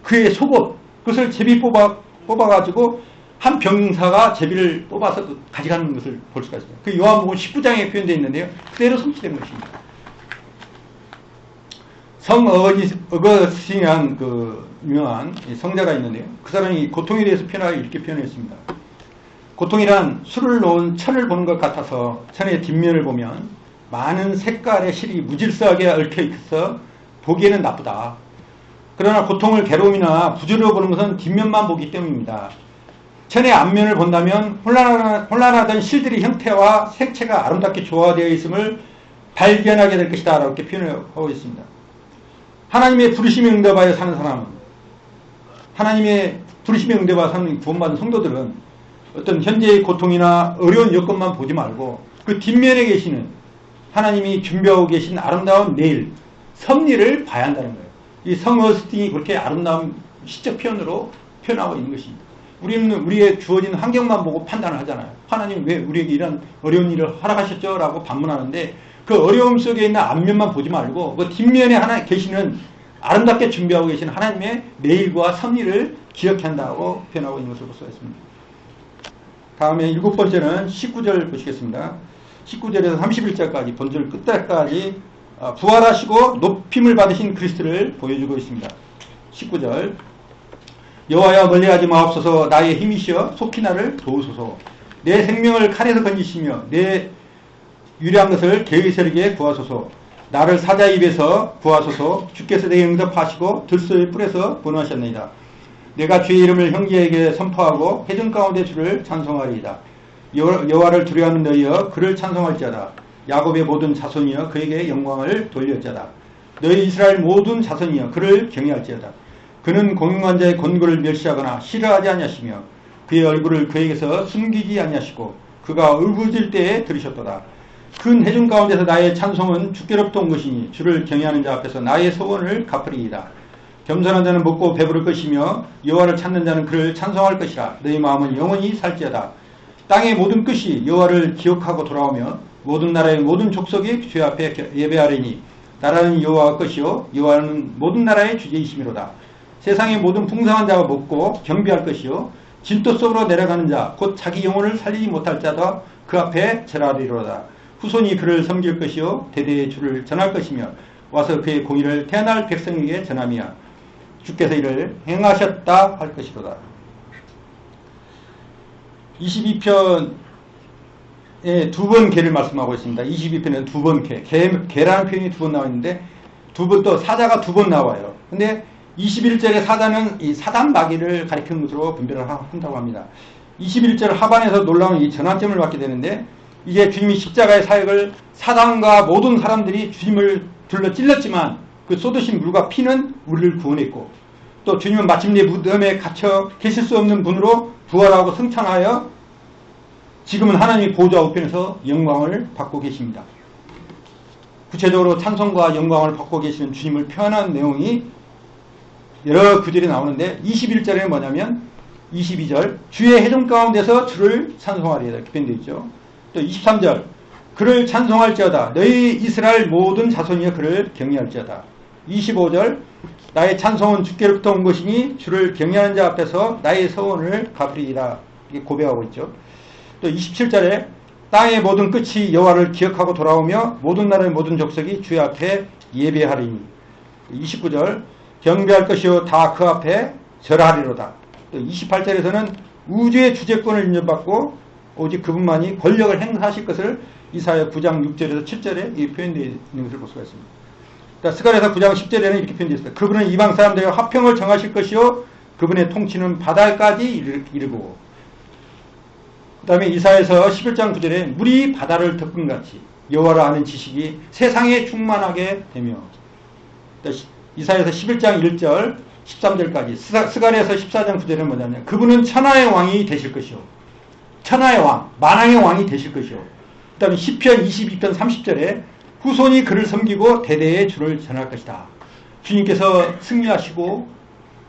그의 속옷, 그것을 제비 뽑아가지고 한 병사가 제비를 뽑아서 가져가는 것을 볼 수가 있습니다. 그 요한복음 19장에 표현되어 있는데요. 그대로 성취된 것입니다. 성 어거스틴이라는 그 유명한 성자가 있는데요. 그 사람이 고통에 대해서 표현하여 이렇게 표현했습니다. 고통이란 술을 놓은 천을 보는 것 같아서 천의 뒷면을 보면 많은 색깔의 실이 무질서하게 얽혀 있어 보기에는 나쁘다. 그러나 고통을 괴로움이나 부조리로 보는 것은 뒷면만 보기 때문입니다. 천의 앞면을 본다면 혼란하던 실들의 형태와 색채가 아름답게 조화되어 있음을 발견하게 될 것이다 라고 이렇게 표현하고 있습니다. 하나님의 부르심에 응답하여 사는 사람은, 하나님의 부르심에 응답하여 사는 구원받은 성도들은 어떤 현재의 고통이나 어려운 여건만 보지 말고 그 뒷면에 계시는 하나님이 준비하고 계신 아름다운 내일, 섭리를 봐야 한다는 거예요. 이 성 어거스틴이 그렇게 아름다운 시적 표현으로 표현하고 있는 것입니다. 우리는 우리의 주어진 환경만 보고 판단을 하잖아요. 하나님 왜 우리에게 이런 어려운 일을 허락하셨죠? 라고 반문하는데 그 어려움 속에 있는 앞면만 보지 말고 그 뒷면에 하나 계시는 아름답게 준비하고 계신 하나님의 내일과 섭리를 기억해야 한다고 표현하고 있는 것을 볼 수가 있습니다. 다음에 7번째는 19절 보시겠습니다. 19절에서 31절까지 본절 끝까지 부활하시고 높임을 받으신 그리스도를 보여주고 있습니다. 19절 여호와여 멀리하지 마옵소서. 나의 힘이시여 속히 나를 도우소서. 내 생명을 칼에서 건지시며 내 유리한 것을 개의 세력에 구하소서. 나를 사자 입에서 구하소서. 주께서 내게 응답하시고 들소의 뿔에서 번호하셨나이다. 내가 주의 이름을 형제에게 선포하고 회중 가운데 주를 찬송하리이다. 여호와를 두려워하는 너희여 그를 찬송할지어다. 야곱의 모든 자손이여 그에게 영광을 돌릴지어다. 너희 이스라엘 모든 자손이여 그를 경외할지어다. 그는 공용한 자의 권고를 멸시하거나 싫어하지 아니하시며 그의 얼굴을 그에게서 숨기지 아니하시고 그가 울부짖을 때에 들으셨도다. 큰 회중 가운데서 나의 찬송은 주께로부터 온 것이니 주를 경외하는 자 앞에서 나의 소원을 갚으리이다. 겸손한 자는 먹고 배부를 것이며 여호와를 찾는 자는 그를 찬송할 것이라. 너희 마음은 영원히 살지어다. 땅의 모든 끝이 여호와를 기억하고 돌아오며 모든 나라의 모든 족속이 주 앞에 예배하리니 나라는 여호와 것이요 여호와는 모든 나라의 주제이시미로다. 세상의 모든 풍성한 자가 먹고 경배할 것이요 진토 속으로 내려가는 자 곧 자기 영혼을 살리지 못할 자도 그 앞에 절하리로다. 후손이 그를 섬길 것이요 대대의 주를 전할 것이며 와서 그의 공의를 태어날 백성에게 전함이야. 주께서 이를 행하셨다 할 것이로다. 22편에 두 번 개를 말씀하고 있습니다. 22편에 두 번 개라는 표현이 두 번 나와 있는데 두 번 또 사자가 두 번 나와요. 근데 21절의 사자는 이 사단 마귀를 가리키는 것으로 분별을 한다고 합니다. 21절 하반에서 놀라운 이 전환점을 받게 되는데 이게 주님이 십자가의 사역을 사단과 모든 사람들이 주님을 둘러 찔렀지만 그 쏟으신 물과 피는 우리를 구원했고 또 주님은 마침내 무덤에 갇혀 계실 수 없는 분으로 부활하고 승천하여 지금은 하나님의 보좌 우편에서 영광을 받고 계십니다. 구체적으로 찬송과 영광을 받고 계시는 주님을 표현한 내용이 여러 구절이 나오는데 21절에는 뭐냐면 22절 주의 회중 가운데서 주를 찬송하리이다 이렇게 표현되어 있죠. 또 23절 그를 찬송할지어다. 너희 이스라엘 모든 자손이여 그를 경외할지어다. 25절 나의 찬송은 주께로부터 온 것이니 주를 경외하는 자 앞에서 나의 서원을 갚으리이다. 이렇게 고백하고 있죠. 또 27절에 땅의 모든 끝이 여호와를 기억하고 돌아오며 모든 나라의 모든 족속이 주의 앞에 예배하리니. 29절 경배할 것이요 다 그 앞에 절하리로다. 또 28절에서는 우주의 주재권을 인정받고 오직 그분만이 권력을 행사하실 것을 이사야 9장 6절에서 7절에 표현되어 있는 것을 볼 수가 있습니다. 그러니까 스가랴서 9장 10절에는 이렇게 표현되어 있습니다. 그분은 이방 사람들과 화평을 정하실 것이요 그분의 통치는 바다까지 이르고 그 다음에 이사야서 11장 9절에 물이 바다를 덮음같이 여호와를 아는 지식이 세상에 충만하게 되며 이사야서 11장 1절 13절까지 스가랴서 14장 9절에는 뭐냐면 그분은 천하의 왕이 되실 것이요 천하의 왕, 만왕의 왕이 되실 것이요. 그 다음에 시편 22편 30절에 후손이 그를 섬기고 대대의 주를 전할 것이다. 주님께서 승리하시고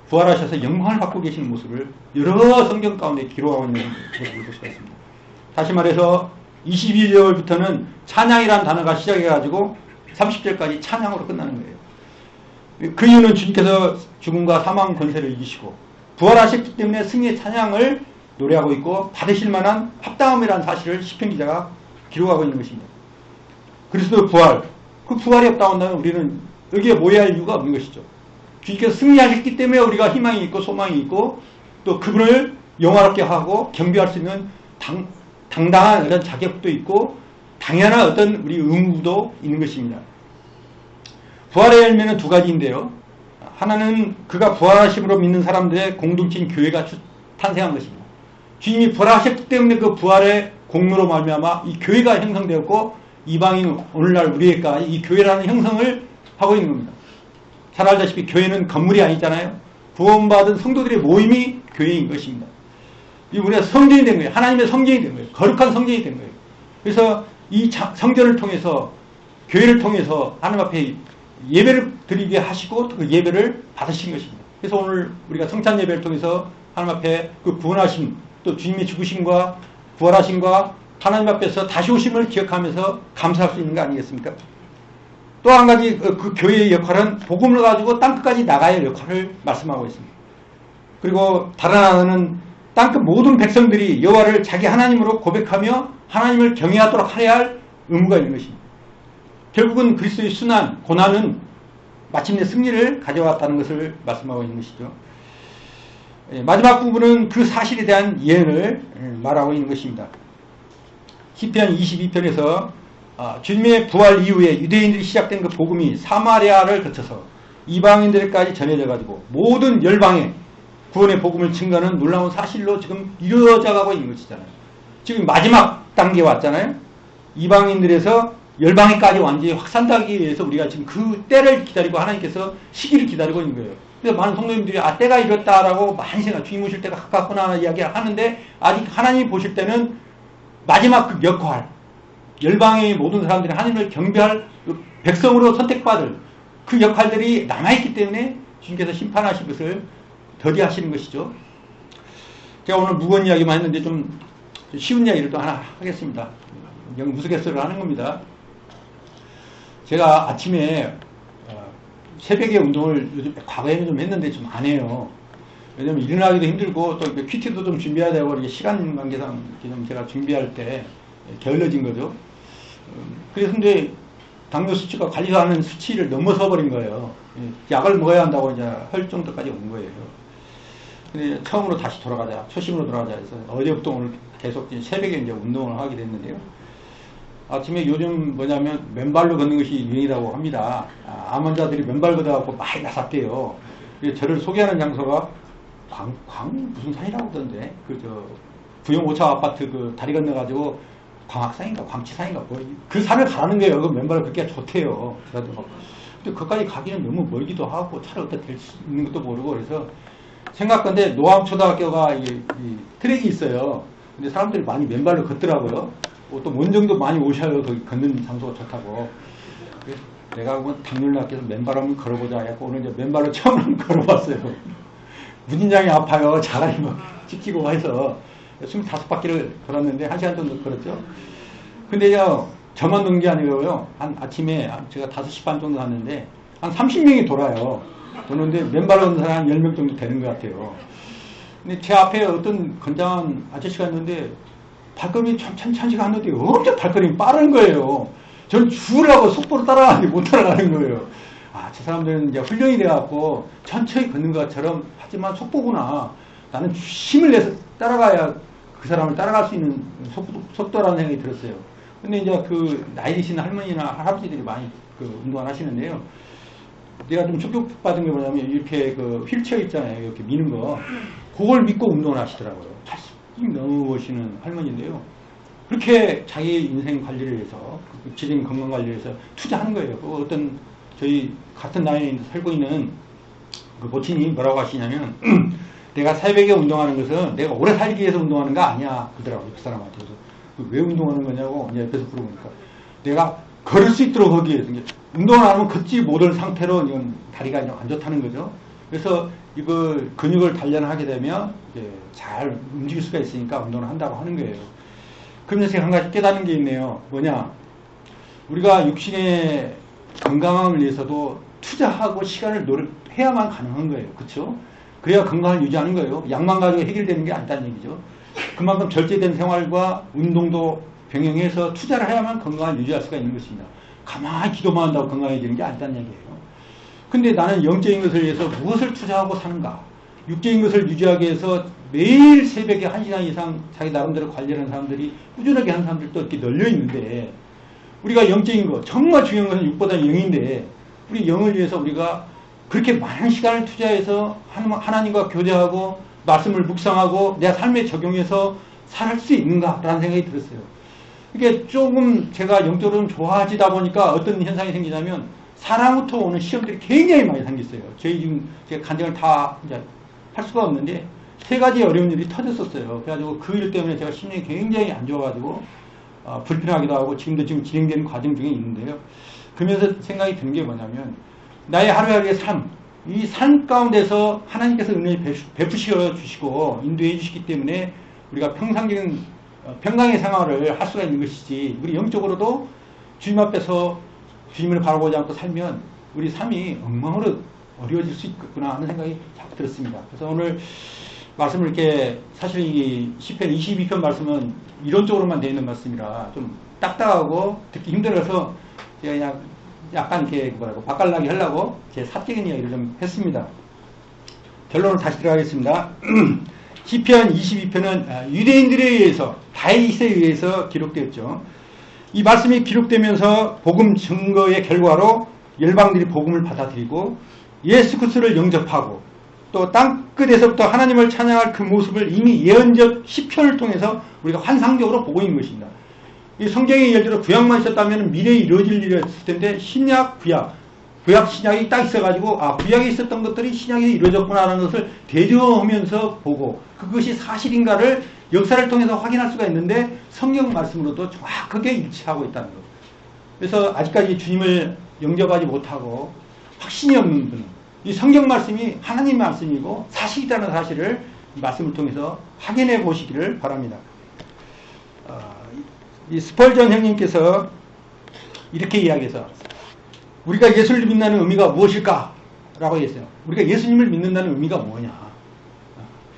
부활하셔서 영광을 받고 계시는 모습을 여러 성경 가운데 기록하고 있는 모습을 볼 수가 있습니다. 다시 말해서 22절부터는 찬양이라는 단어가 시작해가지고 30절까지 찬양으로 끝나는 거예요. 그 이유는 주님께서 죽음과 사망 권세를 이기시고 부활하셨기 때문에 승리의 찬양을 노래하고 있고 받으실 만한 합당함이라는 사실을 시편 기자가 기록하고 있는 것입니다. 그리스도의 부활, 그 부활이 없다 한다면 우리는 여기에 모여야 할 이유가 없는 것이죠. 주님께서 승리하셨기 때문에 우리가 희망이 있고 소망이 있고 또 그분을 영화롭게 하고 경배할 수 있는 당당한 이런 자격도 있고 당연한 어떤 우리 의무도 있는 것입니다. 부활의 열매는 두 가지인데요. 하나는 그가 부활하심으로 믿는 사람들의 공동체인 교회가 탄생한 것입니다. 주님이 부활하셨기 때문에 그 부활의 공로로 말미암아 이 교회가 형성되었고 이방인 오늘날 우리에까지 이 교회라는 형성을 하고 있는 겁니다. 잘 알다시피 교회는 건물이 아니잖아요. 구원받은 성도들의 모임이 교회인 것입니다. 이 우리가 성전이 된 거예요. 하나님의 성전이 된 거예요. 거룩한 성전이 된 거예요. 그래서 이 성전을 통해서 교회를 통해서 하나님 앞에 예배를 드리게 하시고 그 예배를 받으신 것입니다. 그래서 오늘 우리가 성찬 예배를 통해서 하나님 앞에 그 구원하심 또 주님의 죽으심과 부활하심과 하나님 앞에서 다시 오심을 기억하면서 감사할 수 있는 거 아니겠습니까? 또 한 가지 그 교회의 역할은 복음을 가지고 땅끝까지 나가야 할 역할을 말씀하고 있습니다. 그리고 다른 하나는 땅끝 모든 백성들이 여호와를 자기 하나님으로 고백하며 하나님을 경외하도록 하여야 할 의무가 있는 것입니다. 결국은 그리스도의 순환, 고난은 마침내 승리를 가져왔다는 것을 말씀하고 있는 것이죠. 마지막 부분은 그 사실에 대한 예언을 말하고 있는 것입니다. 시편 22편에서 주님의 부활 이후에 유대인들이 시작된 그 복음이 사마리아를 거쳐서 이방인들까지 전해져 가지고 모든 열방에 구원의 복음을 증거하는 놀라운 사실로 지금 이루어져 가고 있는 것이잖아요. 지금 마지막 단계에 왔잖아요. 이방인들에서 열방에까지 완전히 확산되기 위해서 우리가 지금 그 때를 기다리고 하나님께서 시기를 기다리고 있는 거예요. 그래서 많은 성도님들이 때가 이렇다라고 많이 생각, 주님 오실 때가 가깝구나 이야기를 하는데 아직 하나님이 보실 때는 마지막 그 역할, 열방의 모든 사람들이 하나님을 경배할 백성으로 선택받을 그 역할들이 남아있기 때문에 주님께서 심판하신 것을 더디하시는 것이죠. 제가 오늘 무거운 이야기만 했는데 좀 쉬운 이야기를 또 하나 하겠습니다. 영 무스갯소리를 하는 겁니다. 제가 아침에 새벽에 운동을 요즘 과거에는 좀 했는데 좀 안 해요. 왜냐면 일어나기도 힘들고 또 큐티도 좀 준비해야 되고 이렇게 시간 관계상 좀 제가 준비할 때 게을러진 거죠. 그래서 이제 당뇨 수치가 관리하는 수치를 넘어서 버린 거예요. 약을 먹어야 한다고 이제 할 정도까지 온 거예요. 근데 처음으로 다시 돌아가자, 초심으로 돌아가자 해서 어제부터 오늘 계속 새벽에 이제 운동을 하게 됐는데요. 아침에 요즘 뭐냐면 맨발로 걷는 것이 유행이라고 합니다. 암 환자들이 맨발 걷어갖고 많이 나섰대요. 저를 소개하는 장소가 무슨 산이라고 하던데 구형 5차 아파트 그 다리 건너가지고 광학산인가 광치산인가 그 산을 가라는 거예요. 그 맨발로 걷기가 좋대요. 근데 그까지 가기는 너무 멀기도 하고 차를 어떻게 될 수 있는 것도 모르고 그래서 생각건데 노암초등학교가 이 트랙이 있어요. 근데 사람들이 많이 맨발로 걷더라고요. 또 원정도 많이 오셔요. 거기 걷는 장소가 좋다고. 그래서 내가 당뇨를 낳게 해서 맨발 한번 걸어보자 해서 오늘 이제 맨발로 처음 한번 걸어봤어요. 문인장이 아파요. 자갈이 막 찍히고 해서 25바퀴를 걸었는데 1시간 정도 걸었죠. 근데 저만 도는 게 아니고요. 한 아침에 제가 5시 반 정도 갔는데 한 30명이 돌아요. 도는데 맨발로 걷는 사람 한 10명 정도 되는 것 같아요. 근데 제 앞에 어떤 건장한 아저씨가 있는데 발걸음이 천천히 가는데 엄청 발걸음이 빠른 거예요. 저는 죽으라고 속도로 따라가는데 못 따라가는 거예요. 저 사람들은 이제 훈련이 돼갖고 천천히 걷는 것처럼 하지만 속도구나. 나는 힘을 내서 따라가야 그 사람을 따라갈 수 있는 속도라는 생각이 들었어요. 근데 이제 그 나이 드신 할머니나 할아버지들이 많이 운동을 하시는데요. 내가 좀 충격받은 게 뭐냐면 이렇게 그 휠체어 있잖아요. 이렇게 미는 거. 그걸 믿고 운동을 하시더라고요. 넘어오시는 할머니인데요. 그렇게 자기 인생 관리를 위해서, 지린 건강 관리를 위해서 투자하는 거예요. 어떤 저희 같은 나이에 살고 있는 그 모친이 뭐라고 하시냐면 내가 새벽에 운동하는 것은 내가 오래 살기 위해서 운동하는 거 아니야. 그러더라고요. 그 사람한테. 그래서 왜 운동하는 거냐고 이제 옆에서 물어보니까 내가 걸을 수 있도록 하기 위해서 운동을 안 하면 걷지 못할 상태로 이건 다리가 안 좋다는 거죠. 그래서 이거 근육을 단련하게 되면 이제 잘 움직일 수가 있으니까 운동을 한다고 하는 거예요. 그러면서 제가 한 가지 깨닫는 게 있네요. 뭐냐? 우리가 육신의 건강함을 위해서도 투자하고 시간을 노력해야만 가능한 거예요. 그렇죠? 그래야 건강을 유지하는 거예요. 약만 가지고 해결되는 게 아니다는 얘기죠. 그만큼 절제된 생활과 운동도 병행해서 투자를 해야만 건강을 유지할 수가 있는 것입니다. 가만히 기도만 한다고 건강해지는 게 아니다는 얘기예요. 근데 나는 영적인 것을 위해서 무엇을 투자하고 사는가? 육적인 것을 유지하기 위해서 매일 새벽에 1시간 이상 자기 나름대로 관리하는 사람들이 꾸준하게 하는 사람들도 이렇게 널려 있는데, 우리가 영적인 것, 정말 중요한 것은 육보다 영인데, 우리 영을 위해서 우리가 그렇게 많은 시간을 투자해서 하나님과 교제하고 말씀을 묵상하고 내 삶에 적용해서 살 수 있는가라는 생각이 들었어요. 이게 조금 제가 영적으로 좀 좋아지다 보니까 어떤 현상이 생기냐면, 사람부터 오는 시험들이 굉장히 많이 생겼어요. 저희 지금 제가 간증을 다 이제 할 수가 없는데 3가지 어려운 일이 터졌었어요. 그래가지고 그 일 때문에 제가 심령이 굉장히 안 좋아가지고 불편하기도 하고 지금도 지금 진행되는 과정 중에 있는데요. 그러면서 생각이 드는 게 뭐냐면, 나의 하루하루의 삶, 이 삶 가운데서 하나님께서 은혜 베푸시어 주시고 인도해 주시기 때문에 우리가 평상적인 평강의 생활을 할 수가 있는 것이지, 우리 영적으로도 주님 앞에서 주님을 바라보지 않고 살면 우리 삶이 엉망으로 어려워질 수 있겠구나 하는 생각이 자꾸 들었습니다. 그래서 오늘 말씀을 이렇게, 사실 이 시편 22편 말씀은 이론적으로만 되어 있는 말씀이라 좀 딱딱하고 듣기 힘들어서 제가 그냥 약간 이렇게 바깔나게 하려고 제 사적인 이야기를 좀 했습니다. 결론을 다시 들어가겠습니다. 시편 22편은 유대인들에 의해서, 다윗에 의해서 기록되었죠. 이 말씀이 기록되면서 복음 증거의 결과로 열방들이 복음을 받아들이고 예수 그리스도를 영접하고 또 땅끝에서부터 하나님을 찬양할 그 모습을 이미 예언적 시편을 통해서 우리가 환상적으로 보고 있는 것입니다. 이 성경에 예를 들어 구약만 있었다면 미래에 이루어질 일이었을 텐데, 신약, 구약, 신약이 딱 있어가지고 구약에 있었던 것들이 신약에 이루어졌구나라는 것을 대조하면서 보고 그것이 사실인가를 역사를 통해서 확인할 수가 있는데, 성경 말씀으로도 정확하게 일치하고 있다는 것. 그래서 아직까지 주님을 영접하지 못하고 확신이 없는 분은 이 성경 말씀이 하나님 말씀이고 사실이라는 사실을 이 말씀을 통해서 확인해 보시기를 바랍니다. 이 스펄전 형님께서 이렇게 이야기해서, 우리가 예수를 믿는다는 의미가 무엇일까? 라고 했어요. 우리가 예수님을 믿는다는 의미가 뭐냐?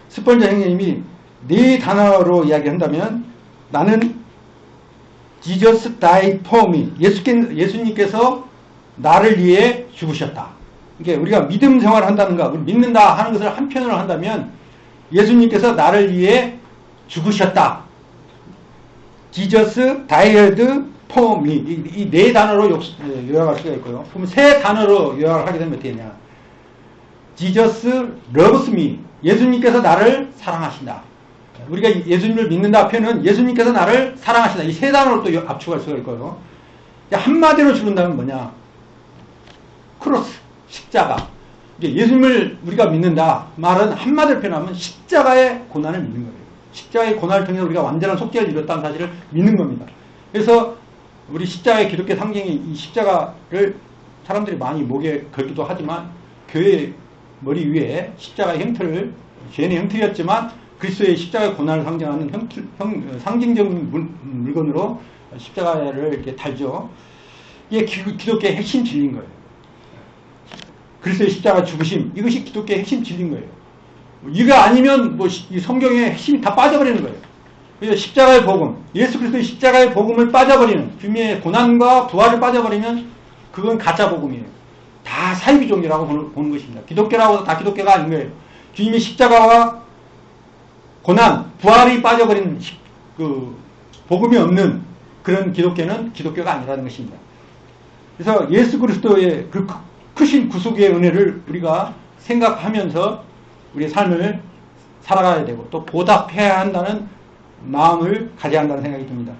스펄전 형님이 4단어로 이야기한다면, 나는 Jesus died for me. 예수님께서 나를 위해 죽으셨다. 그러니까 우리가 믿음 생활을 한다는가, 믿는다 하는 것을 한편으로 한다면, 예수님께서 나를 위해 죽으셨다. Jesus died for me. 이 4단어로 요약할 수가 있고요. 그럼 3단어로 요약을 하게 되면 어떻게 되냐? Jesus loves me. 예수님께서 나를 사랑하신다. 우리가 예수님을 믿는다 표현은 예수님께서 나를 사랑하신다. 이 3단어로 또 압축할 수가 있고요. 한마디로 줄인다면 뭐냐? 크로스, 십자가. 예수님을 우리가 믿는다 말은 한마디로 표현하면 십자가의 고난을 믿는 거예요. 십자가의 고난을 통해서 우리가 완전한 속죄를 이뤘다는 사실을 믿는 겁니다. 그래서 우리 십자가의 기독교 상징이 이 십자가를 사람들이 많이 목에 걸기도 하지만, 교회 머리 위에 십자가의 형틀을, 죄인의 형틀이었지만 그리스도의 십자가의 고난을 상징하는 상징적인 물건으로 십자가를 이렇게 달죠. 이게 기독교의 핵심 진리인 거예요. 그리스도의 십자가 죽으심, 이것이 기독교의 핵심 진리인 거예요. 이거 아니면 이 성경의 핵심이 다 빠져버리는 거예요. 그래서 십자가의 복음, 예수 그리스도의 십자가의 복음을 빠져버리는, 주님의 고난과 부활을 빠져버리면 그건 가짜 복음이에요. 다 사이비 종교라고 보는 것입니다. 기독교라고 해서 다 기독교가 아닌 거예요. 주님의 십자가와 고난, 부활이 빠져버리는 그 복음이 없는 그런 기독교는 기독교가 아니라는 것입니다. 그래서 예수 그리스도의 그 크신 구속의 은혜를 우리가 생각하면서 우리의 삶을 살아가야 되고 또 보답해야 한다는 마음을 가져야 한다는 생각이 듭니다.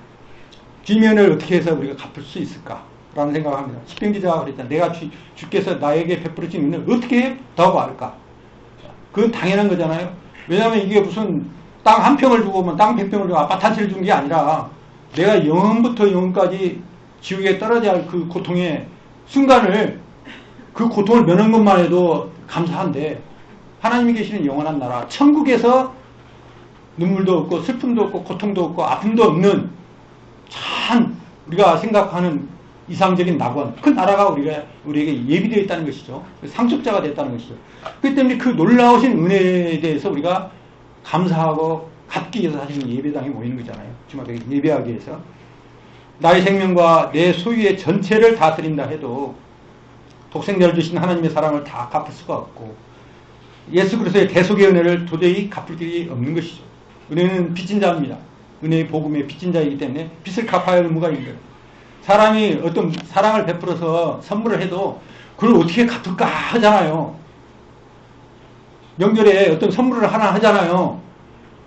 주님의 은혜를 어떻게 해서 우리가 갚을 수 있을까라는 생각을 합니다. 시편기자가 그랬다. 내가 주께서 나에게 베풀어진 은혜를 어떻게 더 받을까? 그건 당연한 거잖아요. 왜냐하면 이게 무슨 땅 한 평을 주고 땅 100평을 주고 아파트 한 채를 준 게 아니라, 내가 영원부터 영원까지 지옥에 떨어져야 할 그 고통의 순간을, 그 고통을 면한 것만 해도 감사한데 하나님이 계시는 영원한 나라 천국에서 눈물도 없고 슬픔도 없고 고통도 없고 아픔도 없는 참 우리가 생각하는 이상적인 낙원 그 나라가 우리에게 예비되어 있다는 것이죠. 상속자가 됐다는 것이죠. 그렇기 때문에 그 놀라우신 은혜에 대해서 우리가 감사하고 갚기 위해서 사실은 예배당에 모이는 거잖아요. 주말에 예배하기 위해서 나의 생명과 내 소유의 전체를 다 드린다 해도 독생자를 주신 하나님의 사랑을 다 갚을 수가 없고 예수 그리스도의 대속의 은혜를 도저히 갚을 길이 없는 것이죠. 은혜는 빚진 자입니다. 은혜의 복음의 빚진 자이기 때문에 빚을 갚아야 할 의무가 있는 거예요. 사람이 어떤 사랑을 베풀어서 선물을 해도 그걸 어떻게 갚을까 하잖아요. 명절에 어떤 선물을 하나 하잖아요.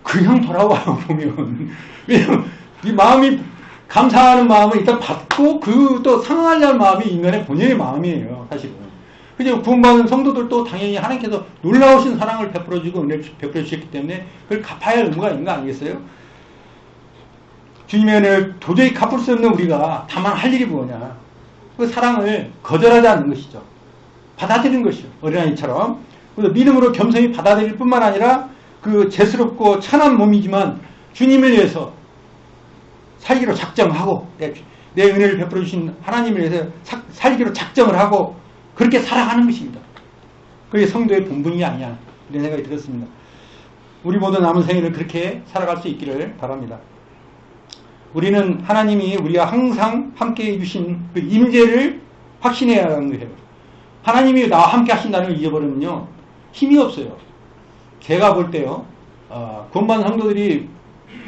그냥 돌아와요 보면. 왜냐면 이 마음이 감사하는 마음을 일단 받고 그 또 상응하려는 마음이 인간의 본연의 마음이에요. 사실은. 그냥 구원받은 성도들도 당연히 하나님께서 놀라우신 사랑을 베풀어주고 은혜를 베풀어 주셨기 때문에 그걸 갚아야 할 의무가 있는 거 아니겠어요? 주님의 은혜를 도저히 갚을 수 없는 우리가 다만 할 일이 뭐냐. 그 사랑을 거절하지 않는 것이죠. 받아들이는 것이죠. 어린아이처럼. 그래서 믿음으로 겸손히 받아들일 뿐만 아니라 그 죄스럽고 천한 몸이지만 주님을 위해서 살기로 작정하고 내 은혜를 베풀어 주신 하나님을 위해서 살기로 작정을 하고 그렇게 살아가는 것입니다. 그게 성도의 본분이 아니냐 이런 생각이 들었습니다. 우리 모두 남은 생애를 그렇게 살아갈 수 있기를 바랍니다. 우리는 하나님이 우리가 항상 함께해 주신 그 임재를 확신해야 하는 거예요. 하나님이 나와 함께 하신다는 걸 잊어버리면요 힘이 없어요. 제가 볼 때요 구원받은 성도들이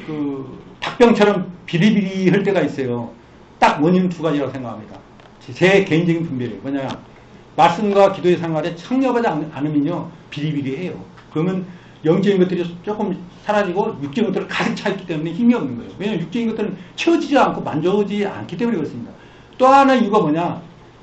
그 닭병처럼 비리비리할 때가 있어요. 딱 원인은 두 가지라고 생각합니다. 제 개인적인 분별이에요. 뭐냐 말씀과 기도의 생활에 청렴하지 않으면요 비리비리해요. 그러면 영적인 것들이 조금 사라지고 육적인 것들을 가득 차 있기 때문에 힘이 없는 거예요. 왜냐하면 육적인 것들은 채워지지 않고 만져지지 않기 때문에 그렇습니다. 또 하나 이유가 뭐냐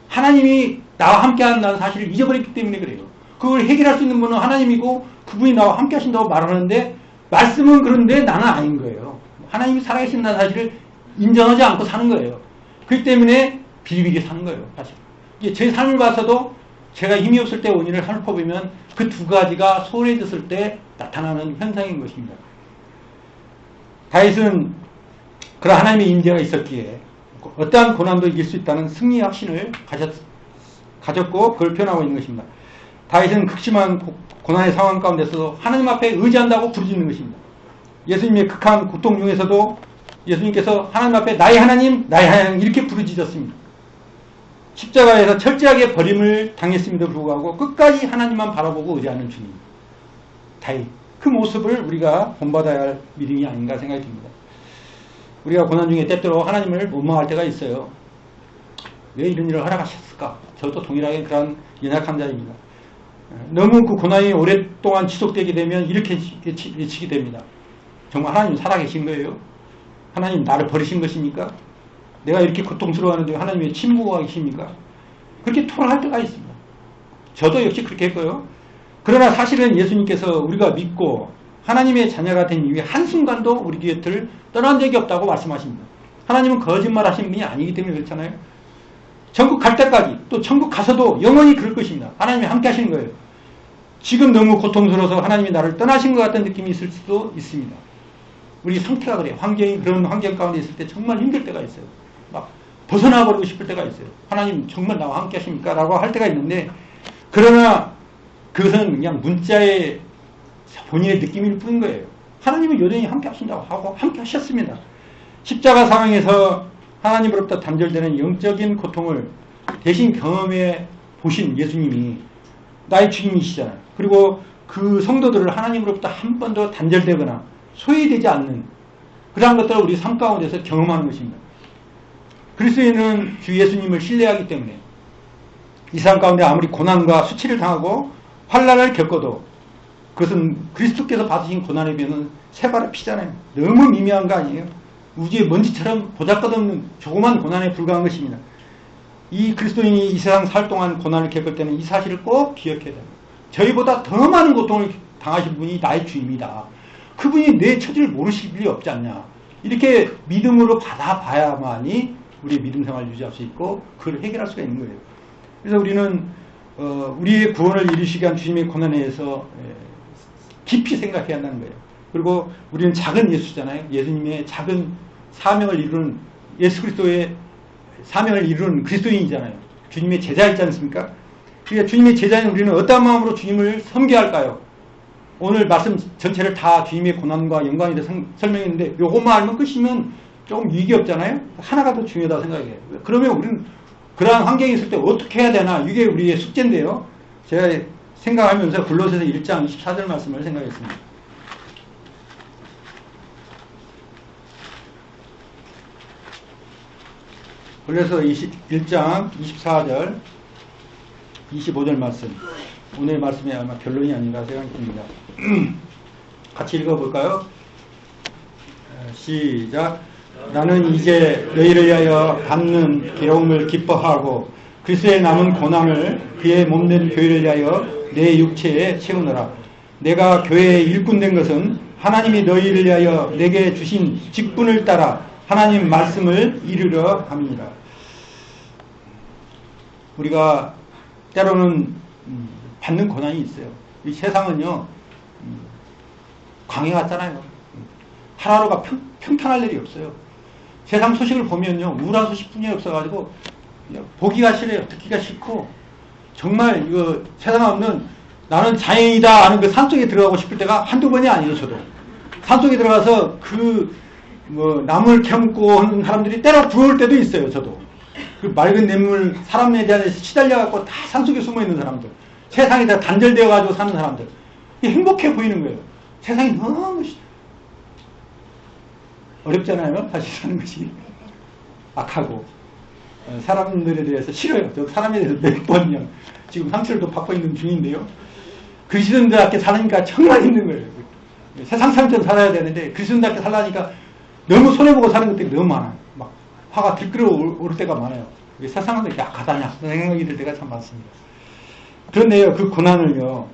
하나님이 나와 함께 한다는 사실을 잊어버렸기 때문에 그래요. 그걸 해결할 수 있는 분은 하나님이고 그분이 나와 함께 하신다고 말하는데 말씀은 그런데 나는 아닌 거예요. 하나님이 살아계신다는 사실을 인정하지 않고 사는 거예요. 그렇기 때문에 비리비리 사는 거예요. 사실. 제 삶을 봐서도 제가 힘이 없을 때 원인을 살펴보면 그 두 가지가 소홀해졌을 때 나타나는 현상인 것입니다. 다윗은 그런 하나님의 임재가 있었기에 어떠한 고난도 이길 수 있다는 승리의 확신을 가졌고 그걸 표현하고 있는 것입니다. 다윗은 극심한 고난의 상황 가운데서도 하나님 앞에 의지한다고 부르짖는 것입니다. 예수님의 극한 고통 중에서도 예수님께서 하나님 앞에 나의 하나님 이렇게 부르짖었습니다. 십자가에서 철저하게 버림을 당했음에도 불구하고 끝까지 하나님만 바라보고 의지하는 주님. 다윗. 그 모습을 우리가 본받아야 할 믿음이 아닌가 생각이 듭니다. 우리가 고난 중에 때때로 하나님을 원망할 때가 있어요. 왜 이런 일을 허락하셨을까? 저도 동일하게 그런 연약한 자입니다. 너무 그 고난이 오랫동안 지속되게 되면 이렇게 외치게 됩니다. 정말 하나님 살아계신 거예요? 하나님 나를 버리신 것입니까? 내가 이렇게 고통스러워하는데 하나님의 침묵하고 계십니까? 그렇게 토론할 때가 있습니다. 저도 역시 그렇게 했고요. 그러나 사실은 예수님께서 우리가 믿고 하나님의 자녀가 된 이후에 한순간도 우리 곁을 떠난 적이 없다고 말씀하십니다. 하나님은 거짓말 하시는 분이 아니기 때문에 그렇잖아요. 천국 갈 때까지 또 천국 가서도 영원히 그럴 것입니다. 하나님이 함께 하시는 거예요. 지금 너무 고통스러워서 하나님이 나를 떠나신 것 같은 느낌이 있을 수도 있습니다. 우리 상태가 그래요. 그런 환경 가운데 있을 때 정말 힘들 때가 있어요. 막 벗어나버리고 싶을 때가 있어요. 하나님 정말 나와 함께 하십니까? 라고 할 때가 있는데 그러나 그것은 그냥 문자의 본인의 느낌일 뿐인 거예요. 하나님은 여전히 함께 하신다고 하고 함께 하셨습니다. 십자가 상황에서 하나님으로부터 단절되는 영적인 고통을 대신 경험해 보신 예수님이 나의 주님이시잖아요. 그리고 그 성도들을 하나님으로부터 한 번도 단절되거나 소외되지 않는 그러한 것들을 우리 삶 가운데서 경험하는 것입니다. 그리스도인은 주 예수님을 신뢰하기 때문에 이 삶 가운데 아무리 고난과 수치를 당하고 환난을 겪어도 그것은 그리스도께서 받으신 고난에 비하면 새발의 피잖아요. 너무 미미한 거 아니에요. 우주의 먼지처럼 보잘것없는 조그만 고난에 불과한 것입니다. 이 그리스도인이 이 세상 살 동안 고난을 겪을 때는 이 사실을 꼭 기억해야 됩니다. 저희보다 더 많은 고통을 당하신 분이 나의 주입니다. 그분이 내 처지를 모르실 일이 없지 않냐. 이렇게 믿음으로 받아봐야만이 우리의 믿음 생활을 유지할 수 있고 그걸 해결할 수가 있는 거예요. 그래서 우리는 우리의 구원을 이루시기 위한 주님의 고난에 대해서 깊이 생각해야 한다는 거예요. 그리고 우리는 작은 예수잖아요. 예수님의 작은 사명을 이루는, 예수 그리스도의 사명을 이루는 그리스도인이잖아요. 주님의 제자 있지 않습니까? 그러니까 주님의 제자인 우리는 어떠한 마음으로 주님을 섬겨야 할까요? 오늘 말씀 전체를 다 주님의 고난과 영광에 대해서 설명했는데 요것만 알면 끝이면 조금 유익이 없잖아요. 하나가 더 중요하다고 생각해요. 그러면 우리는 그러한 환경이 있을 때 어떻게 해야 되나, 이게 우리의 숙제인데요. 제가 생각하면서 골로새서 1장 24절 말씀을 생각했습니다. 골로새서 1장 24절 25절 말씀, 오늘 말씀이 아마 결론이 아닌가 생각이 듭니다. 같이 읽어볼까요? 시작. 나는 이제 너희를 위하여 받는 괴로움을 기뻐하고 그리스도의 남은 고난을 그의 몸된 교회를 위하여 내 육체에 채우노라. 내가 교회의 일꾼 된 것은 하나님이 너희를 위하여 내게 주신 직분을 따라 하나님 말씀을 이루려 함이니라. 우리가 때로는 받는 고난이 있어요. 이 세상은요, 광해 같잖아요. 하루하루가 평탄할 일이 없어요. 세상 소식을 보면요, 우울한 소식뿐이 없어가지고 보기가 싫어요. 듣기가 싫고, 정말 이거 세상에 없는, 나는 자연이다 하는 그 산속에 들어가고 싶을 때가 한두 번이 아니에요. 저도 산속에 들어가서 나물 캐묻고 하는 사람들이 때로 부러울 때도 있어요. 저도 그 맑은 냇물, 사람에 대해서 시달려갖고 다 산속에 숨어있는 사람들, 세상에 다 단절되어가지고 사는 사람들, 행복해 보이는 거예요. 세상이 너무 어렵잖아요. 사실 사는 것이 악하고 사람들에 대해서 싫어요. 저 사람에 대해서 몇 번이요 지금 상처를 또 받고 있는 중인데요. 그리스도인들답게 사니까 정말 힘든 거예요. 세상 사람처럼 살아야 되는데 그리스도인답게 살라니까 너무 손해보고 사는 것들이 너무 많아요. 막 화가 들끓어 오를 때가 많아요. 세상은 약하다냐 생각이 들 때가 참 많습니다. 그런데요, 그 고난을요,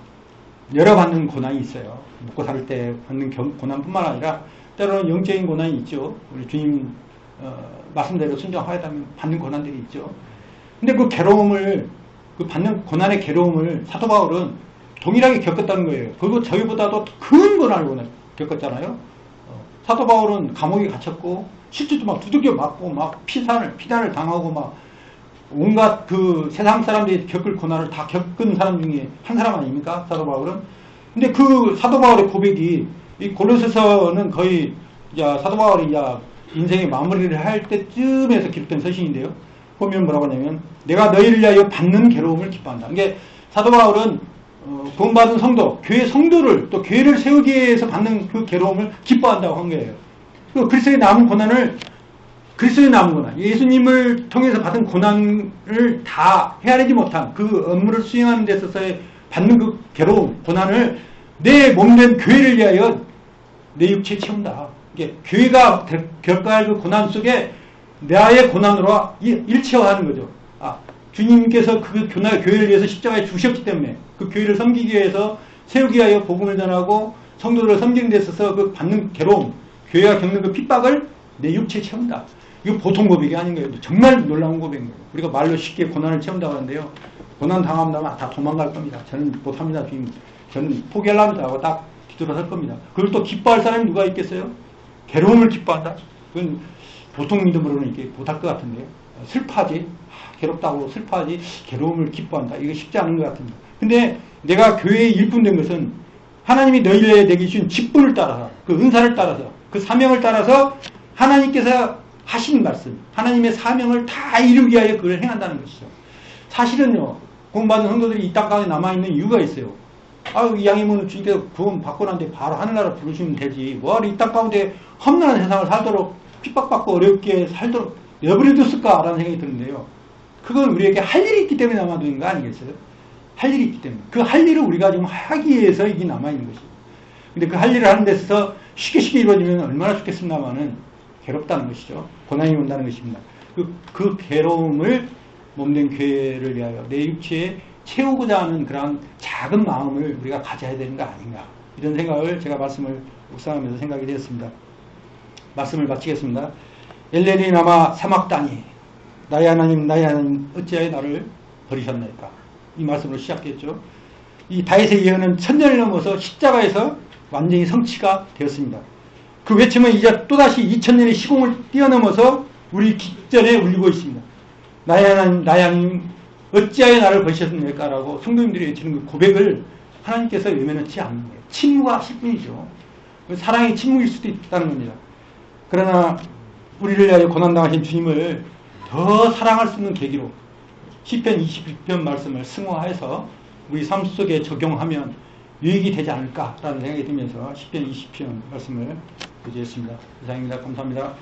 여러 받는 고난이 있어요. 먹고 살 때 받는 고난뿐만 아니라 때로는 영적인 고난이 있죠. 우리 주님 말씀대로 순종하였다면 받는 고난들이 있죠. 근데 그 괴로움을, 그 받는 고난의 괴로움을 사도 바울은 동일하게 겪었다는 거예요. 그리고 저희보다도 큰 고난을 겪었잖아요. 사도 바울은 감옥에 갇혔고 실제도 막 두들겨 맞고 막 피단을 당하고 막 온갖 그 세상 사람들이 겪을 고난을 다 겪은 사람 중에 한 사람 아닙니까? 사도 바울은. 근데 그 사도 바울의 고백이, 이 골로새서는 거의 사도 바울이 인생의 마무리를 할 때쯤에서 기록된 서신인데요. 보면 뭐라고 하냐면, 내가 너희를 위하여 받는 괴로움을 기뻐한다. 이게 사도 바울은 구원받은 성도, 교회 성도를, 또 교회를 세우기 위해서 받는 그 괴로움을 기뻐한다고 한 거예요. 그 그리스도의 남은 고난을, 그리스도의 남은 고난, 예수님을 통해서 받은 고난을 다 헤아리지 못한 그 업무를 수행하는 데 있어서의 받는 그 괴로움, 고난을 내 몸된 교회를 위하여 내 육체에 채운다. 이게 교회가 겪어야 할 그 고난 속에 나의 고난으로 일체화하는 거죠. 주님께서 그 교회를 위해서 십자가에 주셨기 때문에 그 교회를 섬기기 위해서 세우기 위하여 복음을 전하고 성도들을 섬기는 데 있어서 그 받는 괴로움, 교회가 겪는 그 핍박을 내 육체에 채운다. 이거 보통 고백이 아닌 거예요. 정말 놀라운 고백인 거예요. 우리가 말로 쉽게 고난을 채운다고 하는데요. 고난 당하면 다 도망갈 겁니다. 저는 못합니다. 주님, 저는 포기하려고 하고 딱 뒤돌아설 겁니다. 그걸 또 기뻐할 사람이 누가 있겠어요? 괴로움을 기뻐한다? 그건 보통 믿음으로는 이게 못할 것 같은데요. 슬퍼하지? 괴롭다고 슬퍼하지? 괴로움을 기뻐한다? 이거 쉽지 않은 것 같습니다. 근데 내가 교회의 일꾼 된 것은 하나님이 너희에게 내게 주신 직분을 따라서, 그 은사를 따라서, 그 사명을 따라서 하나님께서 하신 말씀, 하나님의 사명을 다 이루기 위하여 그걸 행한다는 것이죠. 사실은요, 구원받은 성도들이 이 땅 가운데 남아있는 이유가 있어요. 이 양이면 주님께서 구원 받고 난 뒤에 바로 하늘나라 부르시면 되지. 뭐하러 이 땅 가운데 험난한 세상을 살도록, 핍박받고 어렵게 살도록 내버려뒀을까라는 생각이 드는데요. 그건 우리에게 할 일이 있기 때문에 남아두는 거 아니겠어요? 할 일이 있기 때문에. 그 할 일을 우리가 지금 하기 위해서 이게 남아있는 것이죠. 근데 그 할 일을 하는 데서 쉽게 이루어지면 얼마나 좋겠습니다마는 괴롭다는 것이죠. 고난이 온다는 것입니다. 그 괴로움을 몸된 교회를 위하여 내 육체에 채우고자 하는 그런 작은 마음을 우리가 가져야 되는 거 아닌가. 이런 생각을 제가 말씀을 묵상하면서 생각이 되었습니다. 말씀을 마치겠습니다. 엘레니 나마 사막 땅이 나의 하나님 어찌하여 나를 버리셨나이까. 이 말씀으로 시작했죠. 이 다윗의 예언은 1000년을 넘어서 십자가에서 완전히 성취가 되었습니다. 그 외침은 이제 또다시 2000년의 시공을 뛰어넘어서 우리 귓전에 울리고 있습니다. 나의 하나님, 나의 하나님, 어찌하여 나를 버리셨습니까라고 성도님들이 외치는 그 고백을 하나님께서 외면하지 않는 거예요. 침묵하실 뿐이죠. 사랑이 침묵일 수도 있다는 겁니다. 그러나 우리를 위하여 고난당하신 주님을 더 사랑할 수 있는 계기로 시편 21편 말씀을 승화해서 우리 삶 속에 적용하면 유익이 되지 않을까라는 생각이 들면서 시편 20편 말씀을 교제했습니다. 이상입니다. 감사합니다.